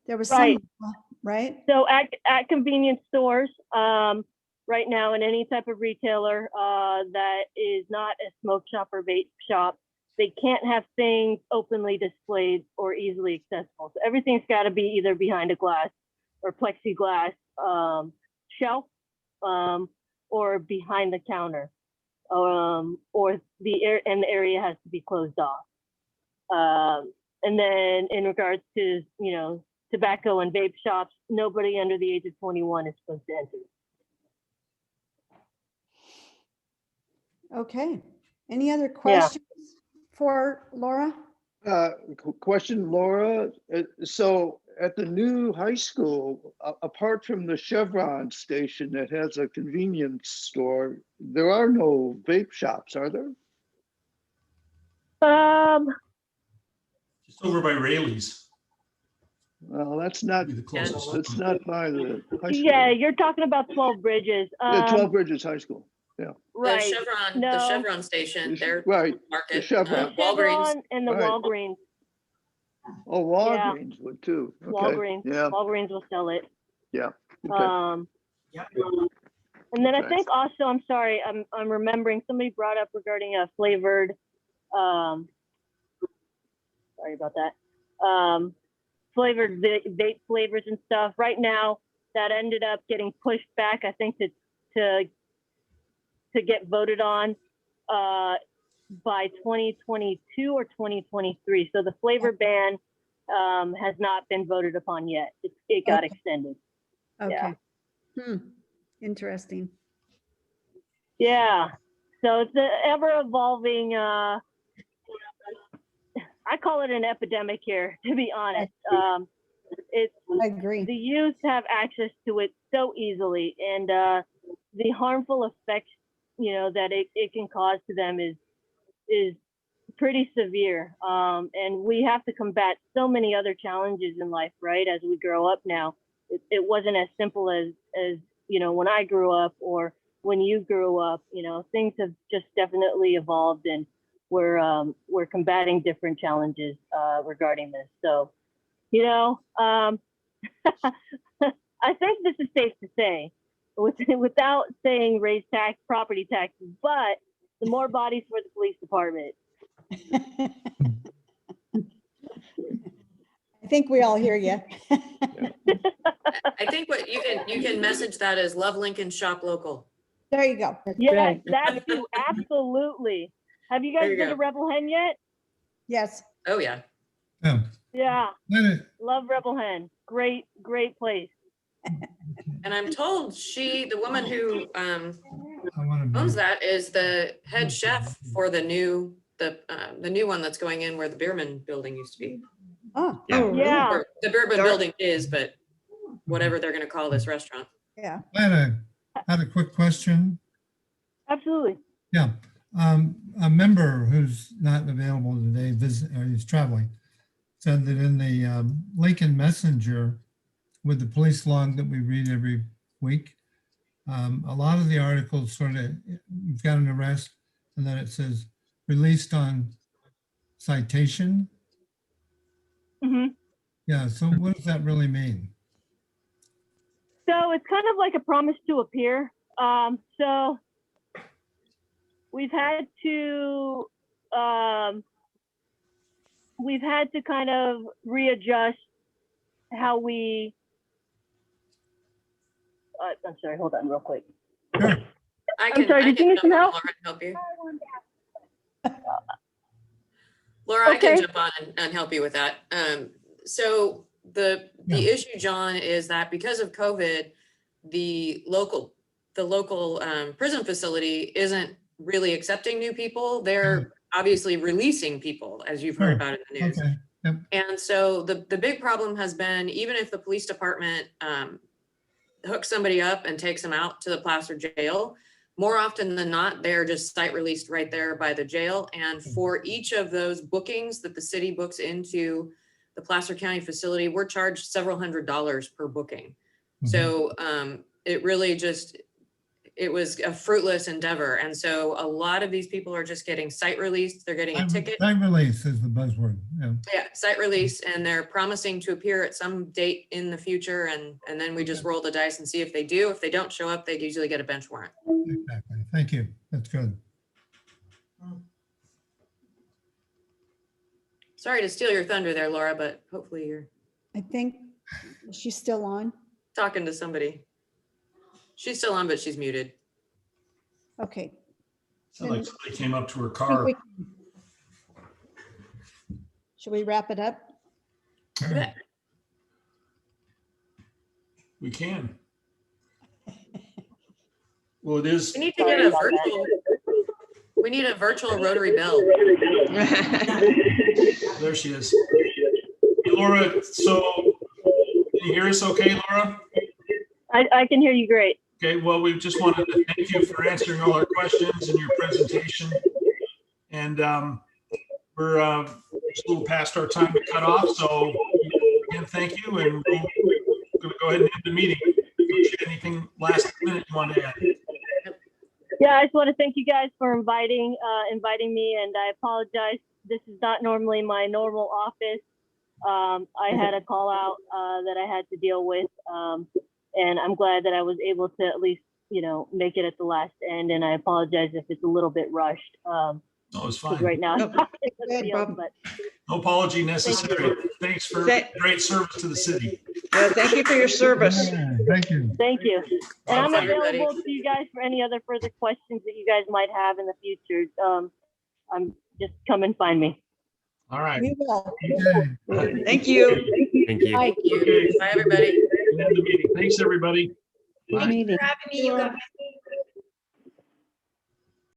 Speaker 12: There was
Speaker 21: Right.
Speaker 12: some, right?
Speaker 21: So at convenience stores, right now, in any type of retailer that is not a smoke shop or vape shop, they can't have things openly displayed or easily accessible. So everything's got to be either behind a glass or plexiglass shelf, or behind the counter, or the area has to be closed off. And then in regards to, you know, tobacco and vape shops, nobody under the age of 21 is supposed to enter.
Speaker 12: Okay. Any other questions for Laura?
Speaker 11: Question, Laura. So at the new high school, apart from the Chevron station that has a convenience store, there are no vape shops, are there?
Speaker 2: Just over by Rayleigh's.
Speaker 11: Well, that's not by the high school.
Speaker 21: Yeah, you're talking about 12 Bridges.
Speaker 11: Yeah, 12 Bridges High School. Yeah.
Speaker 21: Right.
Speaker 15: The Chevron station, their
Speaker 11: right.
Speaker 15: market,
Speaker 11: The Chevron.
Speaker 21: Chevron and the
Speaker 11: Right.
Speaker 21: Walgreens.
Speaker 11: Oh, Walgreens would too. Okay.
Speaker 21: Walgreens.
Speaker 11: Yeah.
Speaker 21: Walgreens will sell it.
Speaker 11: Yeah. Okay.
Speaker 21: And then I
Speaker 11: Okay.
Speaker 21: think also, I'm sorry, I'm remembering somebody brought up regarding a flavored, sorry about that, flavored vape flavors and stuff. Right now, that ended up getting pushed back, I think, to get voted on by 2022 or 2023. So the flavor ban has not been voted upon yet. It got extended.
Speaker 12: Okay. Yeah. Interesting.
Speaker 21: Yeah. So it's an ever evolving, I call it an epidemic here, to be honest.
Speaker 12: I agree.
Speaker 21: The youth have access to it so easily, and the harmful effects, you know, that it can cause to them is pretty severe. And we have to combat so many other challenges in life, right? As we grow up now, it wasn't as simple as, you know, when I grew up or when you grew up. You know, things have just definitely evolved, and we're combating different challenges regarding this. So, you know, I think this is safe to say, without saying raise property taxes, but the more bodies for the police department.
Speaker 12: I think we all hear you.
Speaker 15: I think what you can message that as love Lincoln, shop local.
Speaker 12: There you go.
Speaker 21: Yes, that too, absolutely. Have you guys
Speaker 15: There you
Speaker 21: been to
Speaker 15: go.
Speaker 21: Rebel Hen yet?
Speaker 12: Yes.
Speaker 15: Oh yeah.
Speaker 21: Yeah. Love Rebel Hen. Great place.
Speaker 15: And I'm told the woman who owns that is the head chef for the new one that's going in where the Bierman building used to be.
Speaker 12: Oh,
Speaker 21: yeah.
Speaker 15: Or the Bourbon building is, but whatever they're going to call this restaurant.
Speaker 12: Yeah.
Speaker 13: I had a quick question.
Speaker 21: Absolutely.
Speaker 13: Yeah. A member who's not available today, he's traveling, said that in the Lincoln Messenger with the police log that we read every week, a lot of the articles sort of, you've got an arrest and then it says released on citation.
Speaker 21: hmm
Speaker 13: Yeah, so what does that really mean?
Speaker 21: So it's kind of like a promise to appear. So we've had to kind of readjust how we. I'm sorry. Hold on, real quick. I'm sorry. Did you need some help?
Speaker 15: Laura, to help you. Laura, I can jump on and help you with that. So the issue, John, is that because of COVID, the local prison facility isn't really accepting new people. They're obviously releasing people, as you've heard about in the news.
Speaker 13: Okay. Yep.
Speaker 15: And so the big problem has been, even if the police department hooks somebody up and takes them out to the Placer jail, more often than not, they're just site released right there by the jail. And for each of those bookings that the city books into the Placer County facility, we're charged several $100s per booking. So it really just, it was a fruitless endeavor. And so a lot of these people are just getting site released. They're getting a ticket.
Speaker 13: Site release is the buzzword. Yeah.
Speaker 15: Yeah, site release, and they're promising to appear at some date in the future, and then we just roll the dice and see if they do. If they don't show up, they usually get a bench warrant.
Speaker 13: Exactly. Thank you. That's good.
Speaker 15: Sorry to steal your thunder there, Laura, but hopefully you're
Speaker 12: I think she's still on.
Speaker 15: talking to somebody. She's still on, but she's muted.
Speaker 12: Okay.
Speaker 2: Sounded like somebody came up to her
Speaker 12: I think
Speaker 2: car.
Speaker 12: Should we wrap it up?
Speaker 2: We can. Well, it is.
Speaker 15: We need to get a virtual. We need a virtual rotary bell.
Speaker 2: There she is. Hey, Laura, so can you hear us okay, Laura?
Speaker 21: I can hear you great.
Speaker 2: Okay, well, we just wanted to thank you for answering all our questions and your presentation. And we're just a little past our time to cut off. So again, thank you. And we're going to go ahead and end the meeting. If you have anything last minute you want to add?
Speaker 21: Yeah, I just want to thank you guys for inviting me, and I apologize. This is not normally my normal office. I had a call out that I had to deal with, and I'm glad that I was able to at least, make it at the last end. And I apologize if it's a little bit rushed.
Speaker 2: No, it's fine.
Speaker 21: Right now,
Speaker 2: No apology necessary. Thanks for great service to the city.
Speaker 3: Thank you for your service.
Speaker 13: Thank you.
Speaker 21: Thank you. And I'm
Speaker 15: Bye,
Speaker 21: available
Speaker 15: everybody.
Speaker 21: to you guys for any other further questions that you guys might have in the future. I'm just come and find me.
Speaker 2: All right.
Speaker 12: We will.
Speaker 13: Okay.
Speaker 3: Thank you.
Speaker 14: Thank you.
Speaker 15: Thank you. Bye, everybody.
Speaker 2: End the meeting. Thanks, everybody.
Speaker 12: Good meeting.
Speaker 7: For having me, you guys.